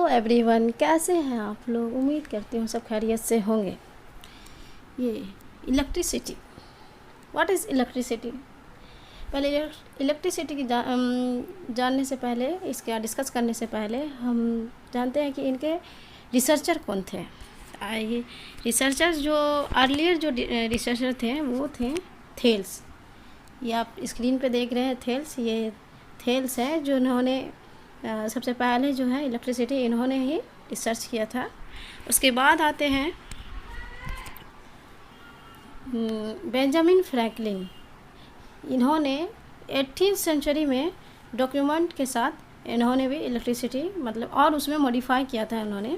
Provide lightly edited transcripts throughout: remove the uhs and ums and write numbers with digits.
Everyone, कैसे हैं आप लोग। उम्मीद करती हूँ सब खैरियत से होंगे। ये इलेक्ट्रिसिटी, व्हाट इज़ इलेक्ट्रिसिटी। पहले इलेक्ट्रिसिटी की जानने से पहले, इसका डिस्कस करने से पहले हम जानते हैं कि इनके रिसर्चर कौन थे। ये रिसर्चर जो अर्लियर जो रिसर्चर थे वो थे थेल्स। ये आप स्क्रीन पे देख रहे हैं थेल्स, ये थेल्स है जो इन्होंने सबसे पहले जो है इलेक्ट्रिसिटी इन्होंने ही रिसर्च किया था। उसके बाद आते हैं बेंजामिन फ्रैंकलिन। इन्होंने 18th सेंचुरी में डॉक्यूमेंट के साथ इन्होंने भी इलेक्ट्रिसिटी मतलब और उसमें मॉडिफाई किया था इन्होंने।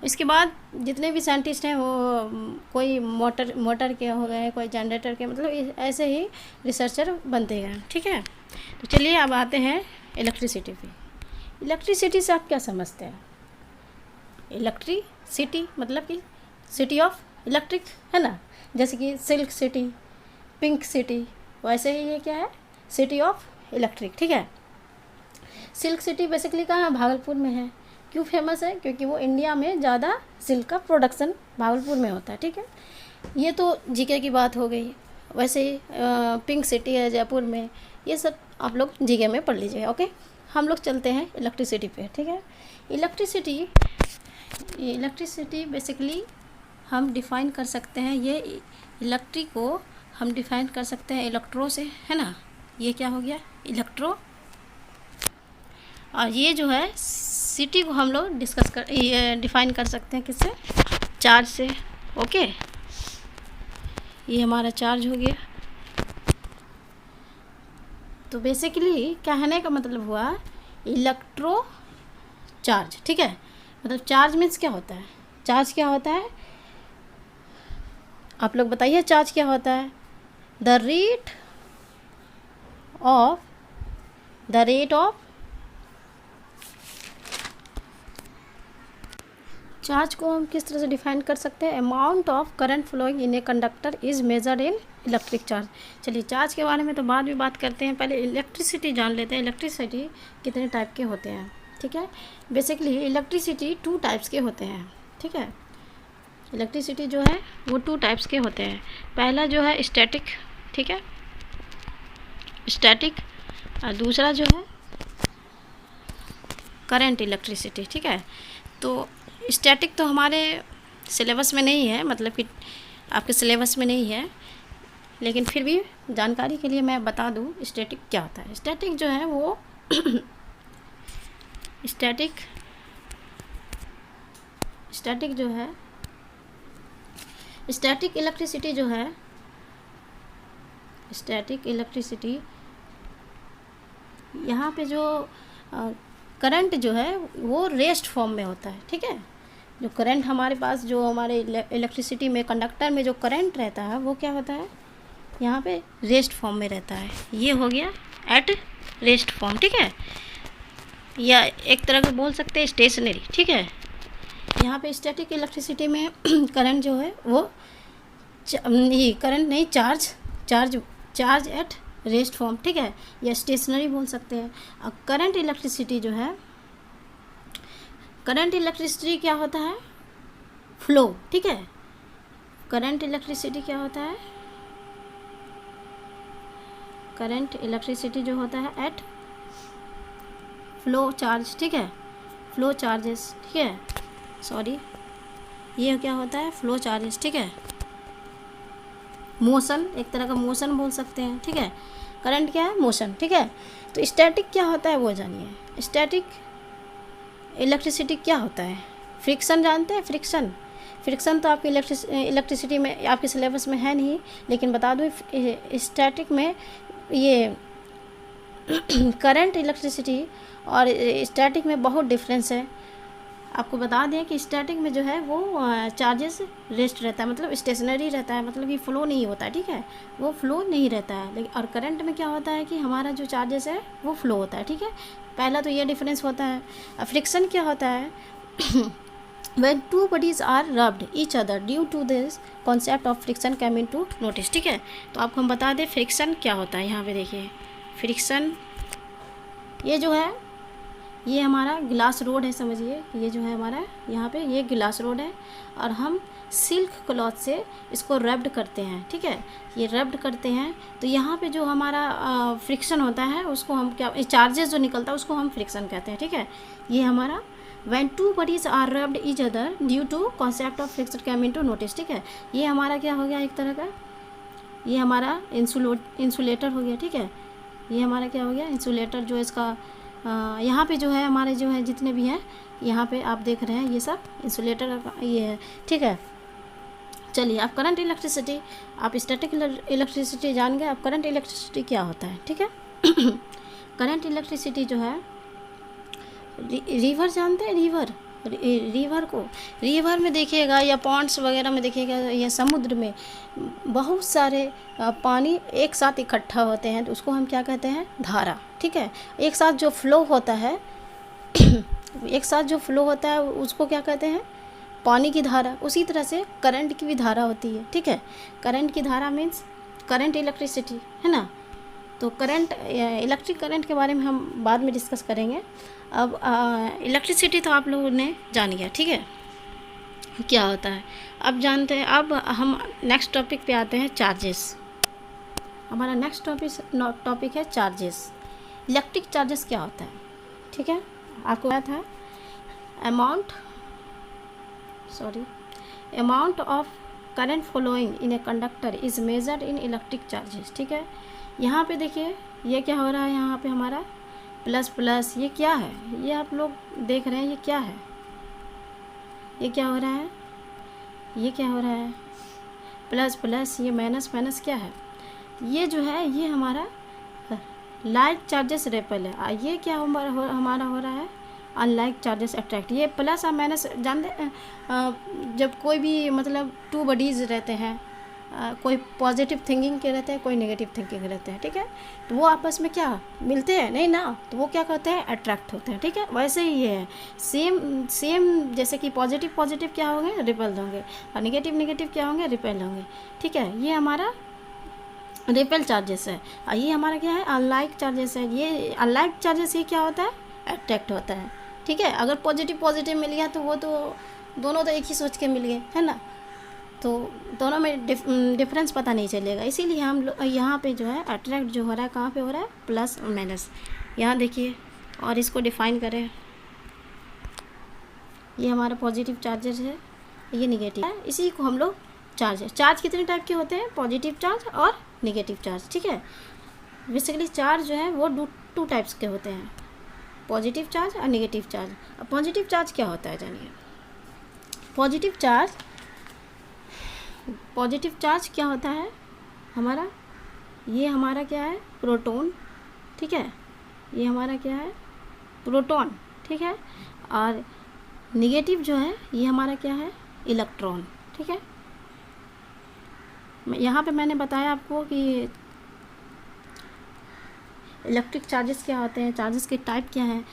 इसके बाद जितने भी साइंटिस्ट हैं वो कोई मोटर के हो गए, कोई जनरेटर के, मतलब ऐसे ही रिसर्चर बनते गए। ठीक है, तो चलिए अब आते हैं इलेक्ट्रिसिटी पे। इलेक्ट्रिसिटी से आप क्या समझते हैं। इलेक्ट्रिसिटी मतलब कि सिटी ऑफ इलेक्ट्रिक है ना, जैसे कि सिल्क सिटी, पिंक सिटी, वैसे ही ये क्या है, सिटी ऑफ इलेक्ट्रिक। ठीक है, सिल्क सिटी बेसिकली कहाँ है, भागलपुर में है। क्यों फेमस है, क्योंकि वो इंडिया में ज़्यादा सिल्क का प्रोडक्शन भागलपुर में होता है। ठीक है, ये तो जीके की बात हो गई। वैसे ही पिंक सिटी है जयपुर में। ये सब आप लोग जीके में पढ़ लीजिएगा। ओके, हम लोग चलते हैं इलेक्ट्रिसिटी पे। ठीक है, इलेक्ट्रिसिटी बेसिकली हम डिफ़ाइन कर सकते हैं, ये इलेक्ट्रिक को हम डिफ़ाइन कर सकते हैं इलेक्ट्रो से, है ना। ये क्या हो गया, इलेक्ट्रो। और ये जो है सिटी को हम लोग डिफ़ाइन कर सकते हैं किससे, चार्ज से। ओके, ये हमारा चार्ज हो गया। तो बेसिकली कहने का मतलब हुआ इलेक्ट्रो चार्ज। ठीक है, मतलब चार्ज मीन्स क्या होता है, चार्ज क्या होता है, आप लोग बताइए चार्ज क्या होता है। द रेट ऑफ चार्ज को हम किस तरह से डिफाइन कर सकते हैं, amount of current flowing in a conductor is measured in electric charge. चलिए चार्ज के बारे में तो बाद में बात करते हैं, पहले इलेक्ट्रिसिटी जान लेते हैं। इलेक्ट्रिसिटी कितने टाइप के होते हैं। ठीक है, बेसिकली इलेक्ट्रिसिटी 2 टाइप्स के होते हैं। ठीक है, इलेक्ट्रिसिटी जो है वो 2 टाइप्स के होते हैं। पहला जो है स्टैटिक, ठीक है, स्टैटिक, और दूसरा जो है करंट इलेक्ट्रिसिटी। ठीक है, तो स्टैटिक तो हमारे सिलेबस में नहीं है, मतलब कि आपके सिलेबस में नहीं है, लेकिन फिर भी जानकारी के लिए मैं बता दूं स्टैटिक क्या होता है। स्टैटिक जो है वो स्टैटिक जो है, स्टैटिक इलेक्ट्रिसिटी जो है, स्टैटिक इलेक्ट्रिसिटी यहाँ पे जो करंट जो है वो रेस्ट फॉर्म में होता है। ठीक है, जो करंट हमारे पास, जो हमारे इलेक्ट्रिसिटी में कंडक्टर में जो करंट रहता है वो क्या होता है, यहाँ पे रेस्ट फॉर्म में रहता है। ये हो गया एट रेस्ट फॉर्म। ठीक है, या एक तरह का बोल सकते हैं स्टेशनरी। ठीक है, यहाँ पे स्टैटिक इलेक्ट्रिसिटी में करंट जो है वो करंट नहीं, चार्ज एट रेस्ट फॉर्म। ठीक है, या स्टेशनरी बोल सकते हैं। और करंट इलेक्ट्रिसिटी जो है, करंट इलेक्ट्रिसिटी क्या होता है, फ्लो। ठीक है, करंट इलेक्ट्रिसिटी क्या होता है, करंट इलेक्ट्रिसिटी जो होता है एट फ्लो चार्ज। ठीक है, फ्लो चार्जेस। ठीक है, सॉरी, ये क्या होता है, फ्लो चार्जेस। ठीक है, मोशन, एक तरह का मोशन बोल सकते हैं। ठीक है, करंट क्या है, मोशन। ठीक है, तो स्टैटिक क्या होता है वो जानिए। स्टैटिक इलेक्ट्रिसिटी क्या होता है, फ्रिक्शन जानते हैं, फ्रिक्शन तो आपकी इलेक्ट्रिसिटी में आपके सिलेबस में है नहीं, लेकिन बता दूँ स्टैटिक में ये करंट इलेक्ट्रिसिटी और स्टैटिक में बहुत डिफरेंस है। आपको बता दें कि स्टैटिक में जो है वो चार्जेस रेस्ट रहता है, मतलब स्टेशनरी रहता है, मतलब ये फ्लो नहीं होता है। ठीक है, वो फ्लो नहीं रहता है। लेकिन और करंट में क्या होता है कि हमारा जो चार्जेस है वो फ्लो होता है। ठीक है, पहला तो ये डिफरेंस होता है। फ्रिक्शन क्या होता है, when two bodies are rubbed each other due to this concept of friction came into notice। ठीक है, तो आपको हम बता दें फ्रिक्शन क्या होता है। यहाँ पे देखिए फ्रिक्शन, ये जो है ये हमारा ग्लास रोड है, समझिए ये जो है हमारा यहाँ पे ये ग्लास रोड है, और हम सिल्क क्लॉथ से इसको रब्ड करते हैं, ठीक है। ये रब्ड करते हैं तो यहाँ पे जो हमारा फ्रिक्शन होता है उसको हम क्या, चार्जेस जो निकलता है उसको हम फ्रिक्शन कहते हैं, ठीक है। ये हमारा when two bodies are rubbed each other due to concept of friction came into notice, ठीक है। ये हमारा क्या हो गया, एक तरह का ये हमारा इंसुलेटर हो गया, ठीक है। ये हमारा क्या हो गया, इंसुलेटर, जो इसका यहाँ पे जो है हमारे जो है जितने भी हैं यहाँ पे आप देख रहे हैं ये सब इंसुलेटर ये है, ठीक है। चलिए, आप करंट इलेक्ट्रिसिटी, आप स्टैटिक इलेक्ट्रिसिटी जान गए, अब करंट इलेक्ट्रिसिटी क्या होता है, ठीक है। करंट इलेक्ट्रिसिटी जो है, रिवर जानते हैं, रिवर को, रिवर में देखिएगा या पॉन्ड्स वगैरह में देखिएगा या समुद्र में बहुत सारे पानी एक साथ इकट्ठा होते हैं, तो उसको हम क्या कहते हैं, धारा, ठीक है। एक साथ जो फ्लो होता है एक साथ जो फ्लो होता है उसको क्या कहते हैं, पानी की धारा। उसी तरह से करंट की भी धारा होती है, ठीक है। करंट की धारा मीन्स करंट इलेक्ट्रिसिटी, है ना। तो करंट, इलेक्ट्रिक करंट के बारे में हम बाद में डिस्कस करेंगे। अब इलेक्ट्रिसिटी तो आप लोगों ने जान लिया, ठीक है, क्या होता है। अब जानते हैं, अब हम नेक्स्ट टॉपिक पे आते हैं, चार्जेस। हमारा नेक्स्ट टॉपिक है चार्जेस। इलेक्ट्रिक चार्जेस क्या होता है, ठीक है। आपको पता था amount of current flowing in a conductor is measured in electric charges, ठीक है। यहाँ पे देखिए ये क्या हो रहा है, यहाँ पे हमारा प्लस प्लस, ये क्या है, ये आप लोग देख रहे हैं, ये क्या है, ये क्या हो रहा है, ये क्या हो रहा है, प्लस प्लस, ये माइनस माइनस, क्या है, ये जो है ये हमारा लाइक चार्जेस रेपल है। ये क्या हमारा हो रहा है, अनलाइक चार्जेस अट्रैक्ट। ये प्लस और माइनस जानते, जब कोई भी मतलब टू बॉडीज़ रहते हैं, कोई पॉजिटिव थिंकिंग के रहते हैं, कोई नेगेटिव थिंकिंग रहते हैं, ठीक है, तो वो आपस में क्या मिलते हैं, नहीं ना, तो वो क्या कहते हैं, अट्रैक्ट होते हैं, ठीक है। वैसे ही ये है, सेम जैसे कि पॉजिटिव क्या होंगे, रिपेल होंगे, और नेगेटिव क्या होंगे, रिपेल होंगे, ठीक है। ये हमारा रिपेल चार्जेस है, और ये हमारा क्या है, अनलाइक चार्जेस है। ये अनलाइक चार्जेस ये क्या होता है, अट्रैक्ट होता है, ठीक है। अगर पॉजिटिव मिल गया तो वो तो दोनों तो एक ही सोच के मिल गए, है ना, तो दोनों में डिफरेंस पता नहीं चलेगा। इसीलिए हम यहाँ पे जो है अट्रैक्ट जो हो रहा है, कहाँ पे हो रहा है, प्लस और माइनस। यहाँ देखिए, और इसको डिफाइन करें, ये हमारा पॉजिटिव चार्जेस है, ये निगेटिव है, इसी को हम लोग चार्ज कितने टाइप के होते हैं, पॉजिटिव चार्ज और निगेटिव चार्ज, ठीक है। बेसिकली चार्ज जो है वो टू टाइप्स के होते हैं, पॉजिटिव चार्ज और निगेटिव चार्ज। अब पॉजिटिव चार्ज क्या होता है जानिए। पॉजिटिव चार्ज क्या होता है हमारा, ये हमारा क्या है, प्रोटॉन, ठीक है, ये हमारा क्या है, प्रोटॉन, ठीक है। और निगेटिव जो है ये हमारा क्या है, इलेक्ट्रॉन, ठीक है। यहाँ पे मैंने बताया आपको कि इलेक्ट्रिक चार्जेस क्या होते हैं, चार्जेस के टाइप क्या हैं।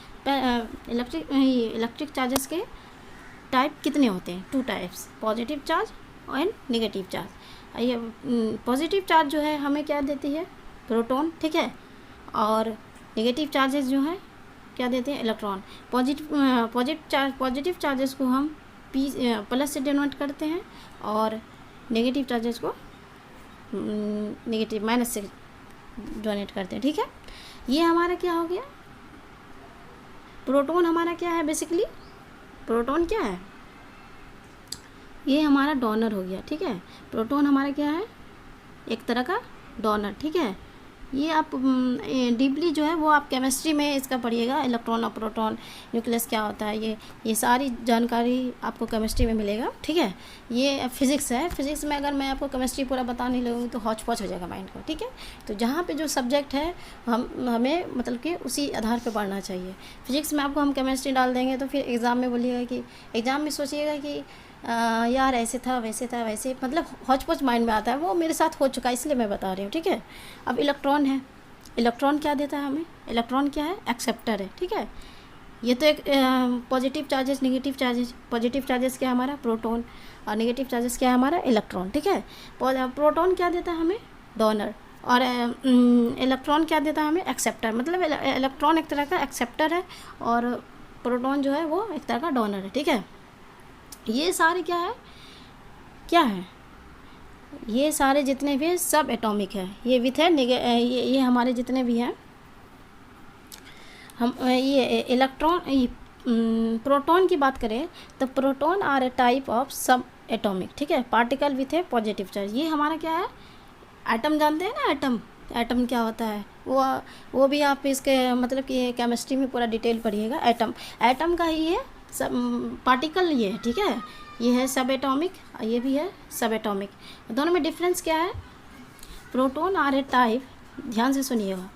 इलेक्ट्रिक चार्जेस के टाइप कितने होते हैं, two types, positive charge and negative charge. ये पॉजिटिव चार्ज जो है हमें क्या देती है, प्रोटॉन, ठीक है, और नेगेटिव चार्जेस जो है क्या देते हैं, इलेक्ट्रॉन। पॉजिटिव चार्जेस को हम प्लस से डिनोट करते हैं, और नेगेटिव चार्जेस को नेगेटिव माइनस से डोनेट करते हैं, ठीक है। ये हमारा क्या हो गया, प्रोटॉन हमारा क्या है, बेसिकली प्रोटॉन क्या है, ये हमारा डोनर हो गया, ठीक है। प्रोटॉन हमारा क्या है, एक तरह का डोनर, ठीक है। ये आप डीपली जो है वो आप केमिस्ट्री में इसका पढ़िएगा, इलेक्ट्रॉन और प्रोटॉन, न्यूक्लियस क्या होता है, ये सारी जानकारी आपको केमिस्ट्री में मिलेगा, ठीक है। ये फिज़िक्स है, फिज़िक्स में अगर मैं आपको केमिस्ट्री पूरा बताने लगूँगी तो हौच पौच हो जाएगा माइंड को, ठीक है। तो जहाँ पे जो सब्जेक्ट है हमें मतलब कि उसी आधार पे पढ़ना चाहिए। फिज़िक्स में आपको हम केमिस्ट्री डाल देंगे तो फिर एग्ज़ाम में बोलिएगा कि, एग्ज़ाम में सोचिएगा कि यार ऐसे था वैसे, मतलब हौच पौच माइंड में आता है। वो मेरे साथ हो चुका है, इसलिए मैं बता रही हूँ, ठीक है। अब इलेक्ट्रॉन है, इलेक्ट्रॉन क्या देता है हमें, इलेक्ट्रॉन क्या है, एक्सेप्टर है, ठीक है। ये तो एक positive charges, negative charges, positive charges क्या है हमारा, प्रोटॉन, और नेगेटिव चार्जेस क्या है हमारा, इलेक्ट्रॉन, ठीक है। प्रोटॉन क्या देता है हमें, डोनर, और इलेक्ट्रॉन क्या देता है हमें, एक्सेप्टर, मतलब इलेक्ट्रॉन एक तरह का एक्सेप्टर है और प्रोटॉन जो है वो एक तरह का डोनर है, ठीक है। ये सारे क्या है, ये सारे जितने भी सब एटॉमिक है, ये विथ है ये हमारे जितने भी हैं हम ये इलेक्ट्रॉन प्रोटॉन की बात करें तो proton are a type of सब एटॉमिक, ठीक है, particle with a positive charge. ये हमारा क्या है, एटम जानते हैं ना, एटम क्या होता है, वो भी आप इसके मतलब कि केमिस्ट्री में पूरा डिटेल पढ़िएगा। एटम का ही है सब पार्टिकल, ये है, ठीक है। ये है सब एटॉमिक, ये भी है सब एटॉमिक। दोनों में डिफरेंस क्या है, प्रोटॉन आर ए टाइप, ध्यान से सुनिएगा,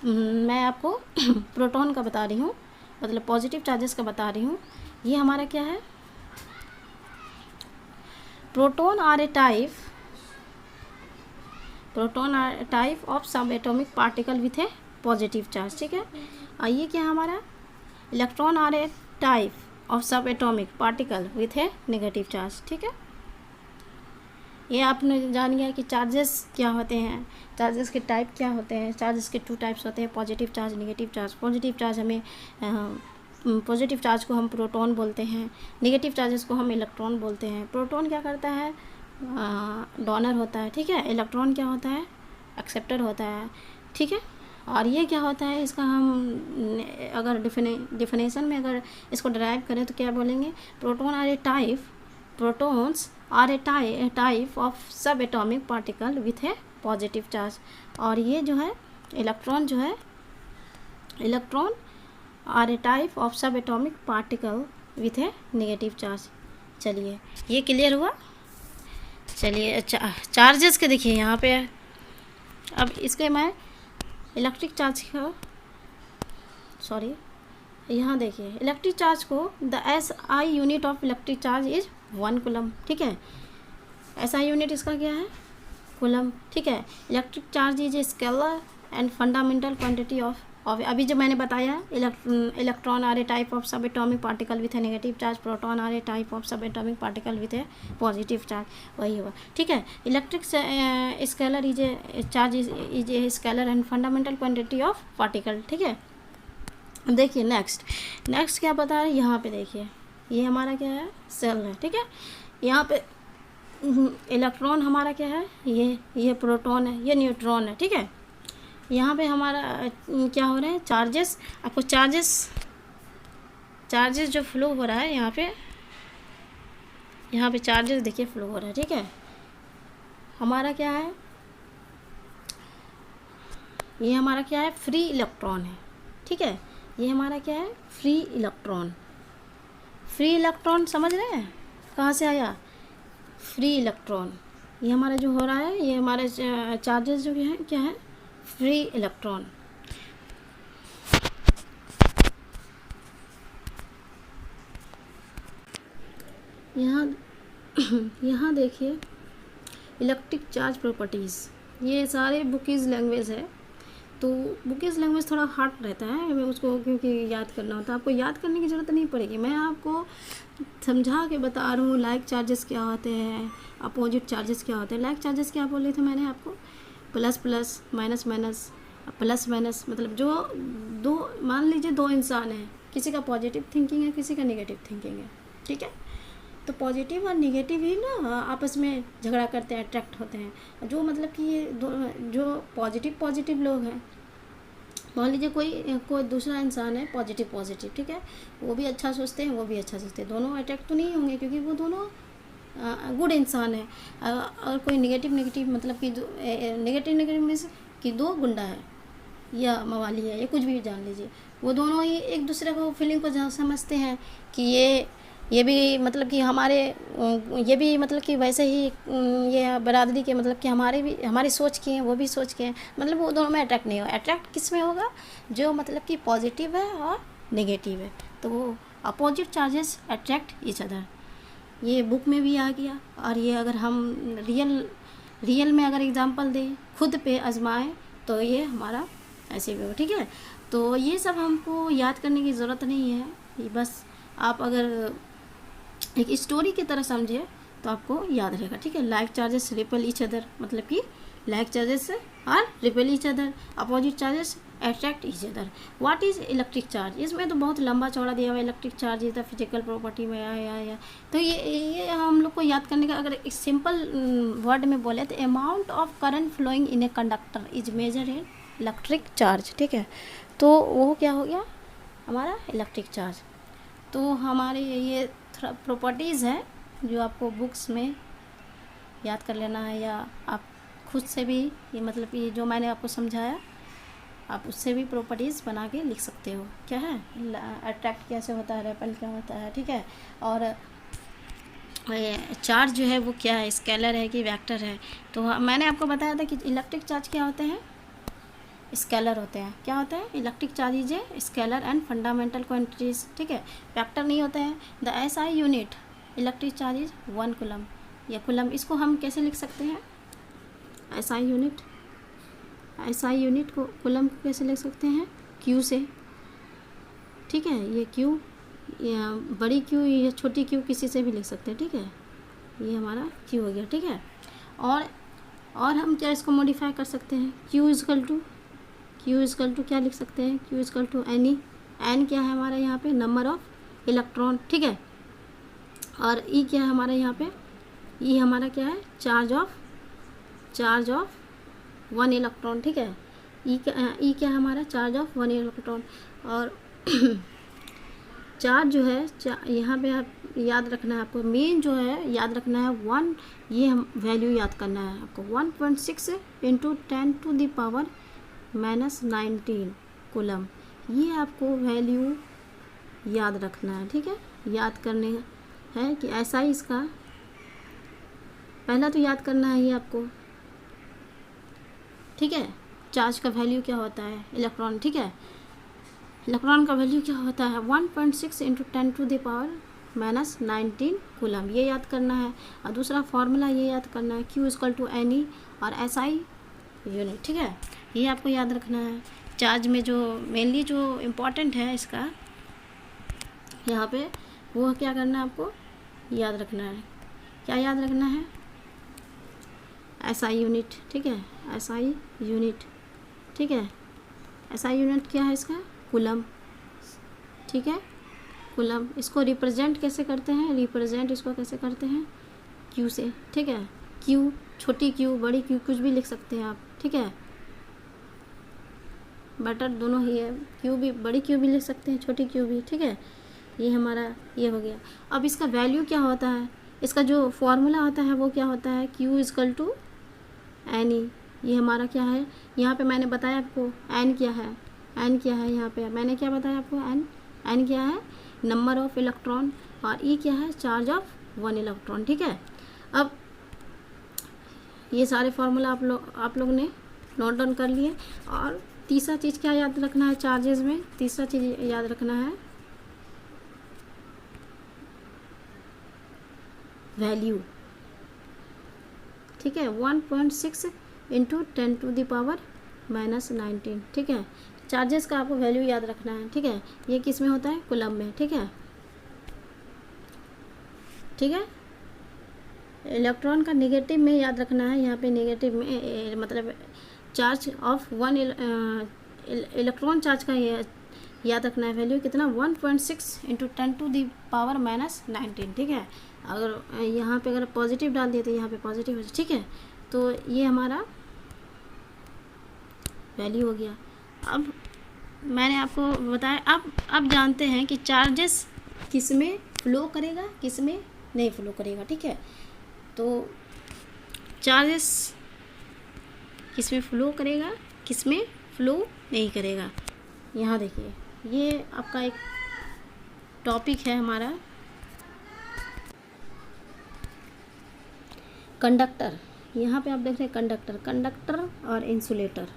मैं आपको प्रोटॉन का बता रही हूँ, मतलब पॉजिटिव चार्जेस का बता रही हूँ। ये हमारा क्या है, proton are a type of सब atomic particle with a positive charge, ठीक है। और ये क्या है हमारा, electron are a type of सब atomic particle with a negative charge, ठीक है। ये आपने जान गया कि चार्जेस क्या होते हैं, चार्जेस के टाइप क्या होते हैं। चार्जेस के 2 टाइप्स होते हैं, positive charge, negative charge. Positive charge को हम प्रोटॉन बोलते हैं, नेगेटिव चार्जेस को हम इलेक्ट्रॉन बोलते हैं। प्रोटॉन क्या करता है, डोनर होता है, ठीक है। इलेक्ट्रॉन क्या होता है, एक्सेप्टर होता है, ठीक है। और ये क्या होता है, इसका हम अगर डिफिनेशन में अगर इसको डिराइव करें तो क्या बोलेंगे, protons are a type of सब atomic particle with a positive charge. और ये जो है electron are a type of सब atomic particle with a negative charge. चलिए ये क्लियर हुआ। चलिए चार्जेस के देखिए यहाँ पे, अब इसके मैं इलेक्ट्रिक चार्ज का यहाँ देखिए, इलेक्ट्रिक चार्ज को the SI unit of electric charge is 1 coulomb, ठीक है। SI यूनिट इसका क्या है, कूलम, ठीक है। Electric charge is a scalar and fundamental quantity of अभी जो मैंने बताया, electron are a type of सब atomic particle with a negative charge, proton are a type of सब atomic particle with a positive charge, वही हुआ, ठीक है। Electric scalar is a scalar and fundamental quantity of particle, ठीक है। देखिए next क्या बता रहे हैं, यहाँ पे देखिए, ये हमारा क्या है, सेल है, ठीक है। यहाँ पे इलेक्ट्रॉन हमारा क्या है, ये प्रोटॉन है, ये न्यूट्रॉन है, ठीक है। यहाँ पे हमारा क्या हो रहा है, चार्जेस, आपको चार्जेस जो फ्लो हो रहा है यहाँ पे चार्जेस देखिए फ्लो हो रहा है, ठीक है। हमारा क्या है, ये हमारा क्या है, फ्री इलेक्ट्रॉन है, ठीक है। ये हमारा क्या है, फ्री इलेक्ट्रॉन समझ रहे हैं, कहाँ से आया, फ्री इलेक्ट्रॉन। ये हमारा जो हो रहा है, ये हमारे चार्जेस जो है क्या है, फ्री इलेक्ट्रॉन। यहाँ देखिए इलेक्ट्रिक चार्ज प्रॉपर्टीज़, ये सारे बुकीज़ लैंग्वेज है, तो बुकीज़ लैंग्वेज थोड़ा हार्ड रहता है हमें उसको, क्योंकि याद करना होता है। आपको याद करने की ज़रूरत नहीं पड़ेगी, मैं आपको समझा के बता रहा हूँ। लाइक चार्जेस क्या होते हैं, अपोजिट चार्जेस क्या होते हैं। लाइक चार्जेस क्या बोले थे मैंने आपको, plus plus, minus minus, plus minus, मतलब जो मान लीजिए 2 इंसान हैं, किसी का पॉजिटिव थिंकिंग है, किसी का नेगेटिव थिंकिंग है, ठीक है। तो पॉजिटिव और नेगेटिव ही ना आपस में झगड़ा करते हैं, अट्रैक्ट होते हैं। जो मतलब कि ये जो पॉजिटिव लोग हैं, मान लीजिए कोई दूसरा इंसान है पॉजिटिव, ठीक है, वो भी अच्छा सोचते हैं, वो भी अच्छा सोचते हैं, दोनों अट्रैक्ट तो नहीं होंगे क्योंकि वो दोनों गुड इंसान है। और कोई नेगेटिव मतलब कि नेगेटिव मीन्स कि 2 गुंडा है या मवाली है या कुछ भी जान लीजिए, वो दोनों ही एक दूसरे को फीलिंग को समझते हैं कि ये भी मतलब कि ये भी मतलब कि वैसे ही ये बरादरी के मतलब कि हमारी सोच के हैं, वो भी सोच के हैं, मतलब वो दोनों में अट्रैक्ट नहीं होगा। अट्रैक्ट किस में होगा, जो मतलब कि पॉजिटिव है और नेगेटिव है, तो वो opposite charges attract each other. ये बुक में भी आ गया, और ये अगर हम रियल में अगर एग्जांपल दें, खुद पे आजमाएं, तो ये हमारा ऐसे भी हो, ठीक है। तो ये सब हमको याद करने की ज़रूरत नहीं है, ये बस आप अगर एक स्टोरी की तरह समझिए तो आपको याद रहेगा, ठीक है। Like charges repel each other, मतलब कि लाइक चार्जेस और repel each other, opposite charges attract each other. What is electric charge? इसमें तो बहुत लंबा चौड़ा दिया हुआ है, electric charge is the physical property में या तो ये हम लोग को याद करने का, अगर एक सिंपल वर्ड में बोले तो amount of current flowing in a conductor is measure in electric charge, ठीक है। तो वो क्या हो गया हमारा इलेक्ट्रिक चार्ज। तो हमारे ये प्रॉपर्टीज़ हैं जो आपको बुक्स में याद कर लेना है, या आप खुद से भी ये मतलब ये जो मैंने आपको समझाया आप उससे भी प्रॉपर्टीज़ बना के लिख सकते हो। क्या है, अट्रैक्ट कैसे होता है, रेपेल क्या होता है, ठीक है। और चार्ज जो है वो क्या है, स्केलर है कि वेक्टर है। तो मैंने आपको बताया था कि इलेक्ट्रिक चार्ज क्या होते हैं, स्केलर होते हैं। क्या होता है, electric charge is a scalar and fundamental quantities, ठीक है, वेक्टर नहीं होते हैं। The SI unit electric charge is 1 coulomb या कूलम। इसको हम कैसे लिख सकते हैं, एसआई यूनिट को कूलम को कैसे लिख सकते हैं, क्यू से, ठीक है। ये क्यू या बड़ी क्यू या छोटी क्यू किसी से भी लिख सकते हैं, ठीक है। ये हमारा क्यू हो गया, ठीक है। और हम क्या इसको मॉडिफाई कर सकते हैं, क्यू इजकल टू क्या लिख सकते हैं, Q is equal to n e. N क्या है हमारा यहाँ पे, नंबर ऑफ इलेक्ट्रॉन, ठीक है। और ई क्या है हमारा यहाँ पे, ई हमारा क्या है, चार्ज ऑफ 1 इलेक्ट्रॉन, ठीक है। ई क्या है हमारा, चार्ज ऑफ 1 इलेक्ट्रॉन। और चार्ज जो है यहाँ पे आप याद रखना है, आपको मेन जो है याद रखना है 1, ये हम वैल्यू याद करना है आपको, 1.6 × 10⁻⁻⁹ कूलम। ये आपको वैल्यू याद रखना है, ठीक है। याद करने है कि ऐसा ही इसका पहला तो याद करना है ये आपको, ठीक है। चार्ज का वैल्यू क्या होता है, इलेक्ट्रॉन, ठीक है। इलेक्ट्रॉन का वैल्यू क्या होता है, 1.6 × 10⁻⁻⁹ कूलम, ये याद करना है। और दूसरा फार्मूला ये याद करना है, Q = NE और SI यूनिट, ठीक है। ये आपको याद रखना है। चार्ज में जो मेनली जो इम्पोर्टेंट है इसका यहाँ पे, वो क्या करना है आपको याद रखना है। क्या याद रखना है, SI यूनिट, ठीक है। SI यूनिट, ठीक है। SI यूनिट क्या है इसका, कूलम, ठीक है, कूलम। इसको रिप्रेजेंट कैसे करते हैं, रिप्रेजेंट इसको कैसे करते हैं, क्यू से, ठीक है। क्यू, छोटी क्यू, बड़ी क्यू, कुछ भी लिख सकते हैं आप, ठीक है। बेटर दोनों ही है, क्यू भी, बड़ी क्यू भी लिख सकते हैं, छोटी क्यू भी, ठीक है। ये हमारा ये हो गया। अब इसका वैल्यू क्या होता है, इसका जो फॉर्मूला होता है वो क्या होता है, Q = NE। ये हमारा क्या है, यहाँ पे मैंने बताया आपको N क्या है, N क्या है, यहाँ पे मैंने क्या बताया आपको, N क्या है, नंबर ऑफ इलेक्ट्रॉन, और E क्या है, चार्ज ऑफ 1 इलेक्ट्रॉन, ठीक है। अब ये सारे फार्मूला आप लोग ने नोट डाउन कर लिए। और तीसरा चीज़ क्या याद रखना है चार्जेस में, तीसरा चीज़ याद रखना है वैल्यू, ठीक है। 1.6 × 10⁻⁻⁹, ठीक है। चार्जेस का आपको वैल्यू याद रखना है, ठीक है। ये किस में होता है, कूलम में, ठीक है, ठीक है। इलेक्ट्रॉन का नेगेटिव में याद रखना है, यहाँ पे नेगेटिव में मतलब चार्ज ऑफ 1 इलेक्ट्रॉन चार्ज का याद रखना है वैल्यू कितना, 1.6 × 10⁻⁻⁹, ठीक है। अगर यहाँ पे अगर पॉजिटिव डाल दिए तो यहाँ पे पॉजिटिव हो जाए, ठीक है। तो ये हमारा वैल्यू हो गया। अब मैंने आपको बताया, अब जानते हैं कि चार्जेस किस में फ्लो करेगा, किस में नहीं फ्लो करेगा, ठीक है। तो चार्जेस किस में फ्लो करेगा, किस में फ्लो नहीं करेगा। यहाँ देखिए, ये आपका एक टॉपिक है हमारा कंडक्टर। यहाँ पे आप देख रहे हैं कंडक्टर और इंसुलेटर,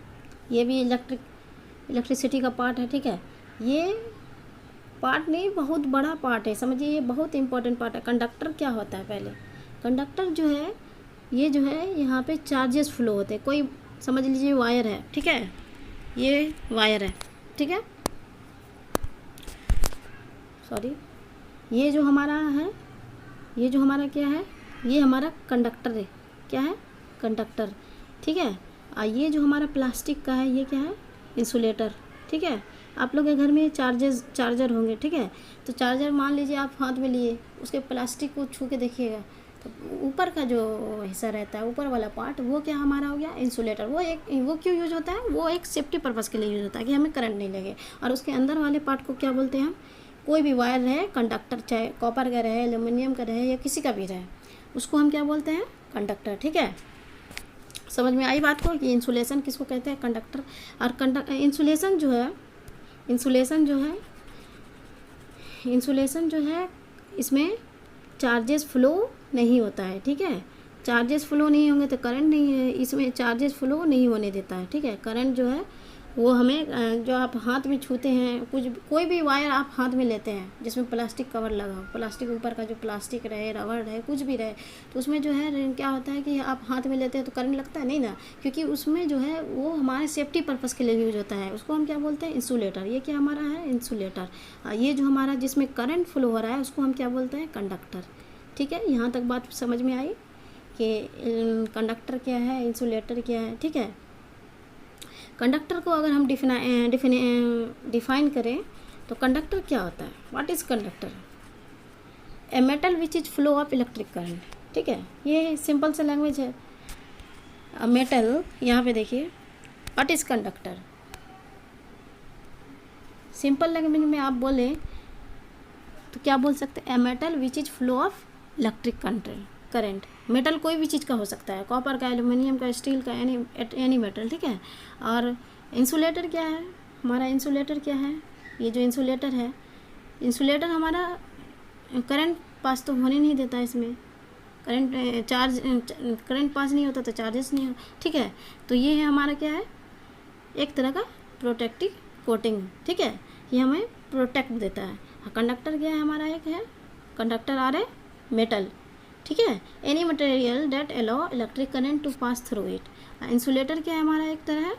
ये भी इलेक्ट्रिसिटी का पार्ट है, ठीक है। ये पार्ट नहीं, बहुत बड़ा पार्ट है, समझिए, ये बहुत इंपॉर्टेंट पार्ट है। कंडक्टर क्या होता है, पहले कंडक्टर जो है, ये जो है यहाँ पे चार्जेस फ्लो होते हैं। कोई समझ लीजिए वायर है, ठीक है, ये वायर है, ठीक है, सॉरी, ये जो हमारा है, ये जो हमारा क्या है, ये हमारा कंडक्टर है, क्या है, कंडक्टर, ठीक है। ये जो हमारा प्लास्टिक का है ये क्या है, इंसुलेटर, ठीक है। आप लोग के घर में चार्जर होंगे, ठीक है। तो चार्जर मान लीजिए आप हाथ में लिए, उसके प्लास्टिक को छू के देखिएगा तो ऊपर का जो हिस्सा रहता है, ऊपर वाला पार्ट, वो क्या हमारा हो गया, इंसुलेटर। वो क्यों यूज होता है, वो एक सेफ्टी पर्पज़ के लिए यूज होता है कि हमें करंट नहीं लगे। और उसके अंदर वाले पार्ट को क्या बोलते हैं हम, कोई भी वायर रहे, कंडक्टर, चाहे कॉपर का रहे, एल्यूमिनियम का रहे या किसी का भी रहे, उसको हम क्या बोलते हैं, कंडक्टर, ठीक है। समझ में आई बात को कि इंसुलेशन किसको कहते हैं, कंडक्टर। और इंसुलेशन जो है इसमें चार्जेस फ्लो नहीं होता है, ठीक है। चार्जेस फ्लो नहीं होंगे तो करंट नहीं है, इसमें चार्जेस फ्लो नहीं होने देता है, ठीक है। करंट जो है वो हमें, जो आप हाथ में छूते हैं, कोई भी वायर आप हाथ में लेते हैं जिसमें प्लास्टिक कवर लगा हो, प्लास्टिक ऊपर का जो प्लास्टिक रहे, रबड़ रहे, कुछ भी रहे, तो उसमें जो है क्या होता है कि आप हाथ में लेते हैं तो करंट लगता है नहीं ना, क्योंकि उसमें जो है वो हमारे सेफ्टी पर्पज़ के लिए यूज होता है। उसको हम क्या बोलते हैं, इंसुलेटर। ये क्या हमारा है, इंसुलेटर। ये जो हमारा जिसमें करंट फ्लो हो रहा है उसको हम क्या बोलते हैं, कंडक्टर, ठीक है। यहाँ तक बात समझ में आई कि कंडक्टर क्या है, इंसुलेटर क्या है, ठीक है। कंडक्टर को अगर हम डिफाइन करें तो कंडक्टर क्या होता है, what is conductor, a metal which is flow of electric current, ठीक है। ये सिंपल सा लैंग्वेज है। मेटल, यहाँ पे देखिए, what is conductor, simple language में आप बोले तो क्या बोल सकते हैं, a metal which is flow of electric current. Metal कोई भी चीज़ का हो सकता है, कॉपर का, एल्यूमिनियम का, स्टील का, एनी मेटल, ठीक है। और इंसुलेटर क्या है, हमारा इंसुलेटर क्या है, ये जो इंसुलेटर है, इंसुलेटर हमारा करंट पास तो होने नहीं देता, इसमें करंट पास नहीं होता तो चार्जेस नहीं हो, ठीक है। तो ये है हमारा क्या है, एक तरह का प्रोटेक्टिव कोटिंग, ठीक है। ये हमें प्रोटेक्ट देता है। कंडक्टर क्या है हमारा, एक है कंडक्टर आर ए मेटल, ठीक है, any material that allow electric current to pass through it. Insulator क्या है हमारा, एक तरह है,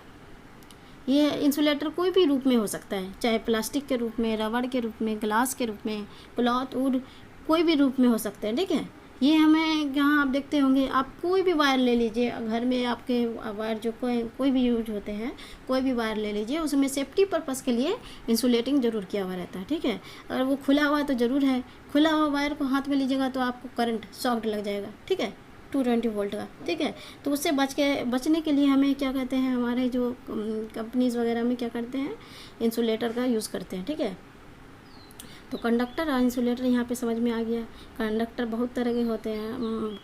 ये इंसुलेटर कोई भी रूप में हो सकता है, चाहे प्लास्टिक के रूप में, रबड़ के रूप में, ग्लास के रूप में, क्लॉथ, वुड, कोई भी रूप में हो सकते हैं, ठीक है। ये हमें यहाँ आप देखते होंगे, आप कोई भी वायर ले लीजिए, घर में आपके वायर जो कोई भी यूज होते हैं, कोई भी वायर ले लीजिए, उसमें सेफ्टी पर्पज़ के लिए इंसुलेटिंग जरूर किया हुआ रहता है, ठीक है। अगर वो खुला हुआ तो ज़रूर है, खुला हुआ वायर को हाथ में लीजिएगा तो आपको करंट शॉक लग जाएगा, ठीक है, 220 वोल्ट का, ठीक है। तो उससे बचने के लिए हमें क्या कहते हैं, हमारे जो कंपनीज़ वगैरह में क्या करते हैं, इंसुलेटर का यूज़ करते हैं, ठीक है। तो कंडक्टर और इंसुलेटर यहाँ पे समझ में आ गया। कंडक्टर बहुत तरह के होते हैं,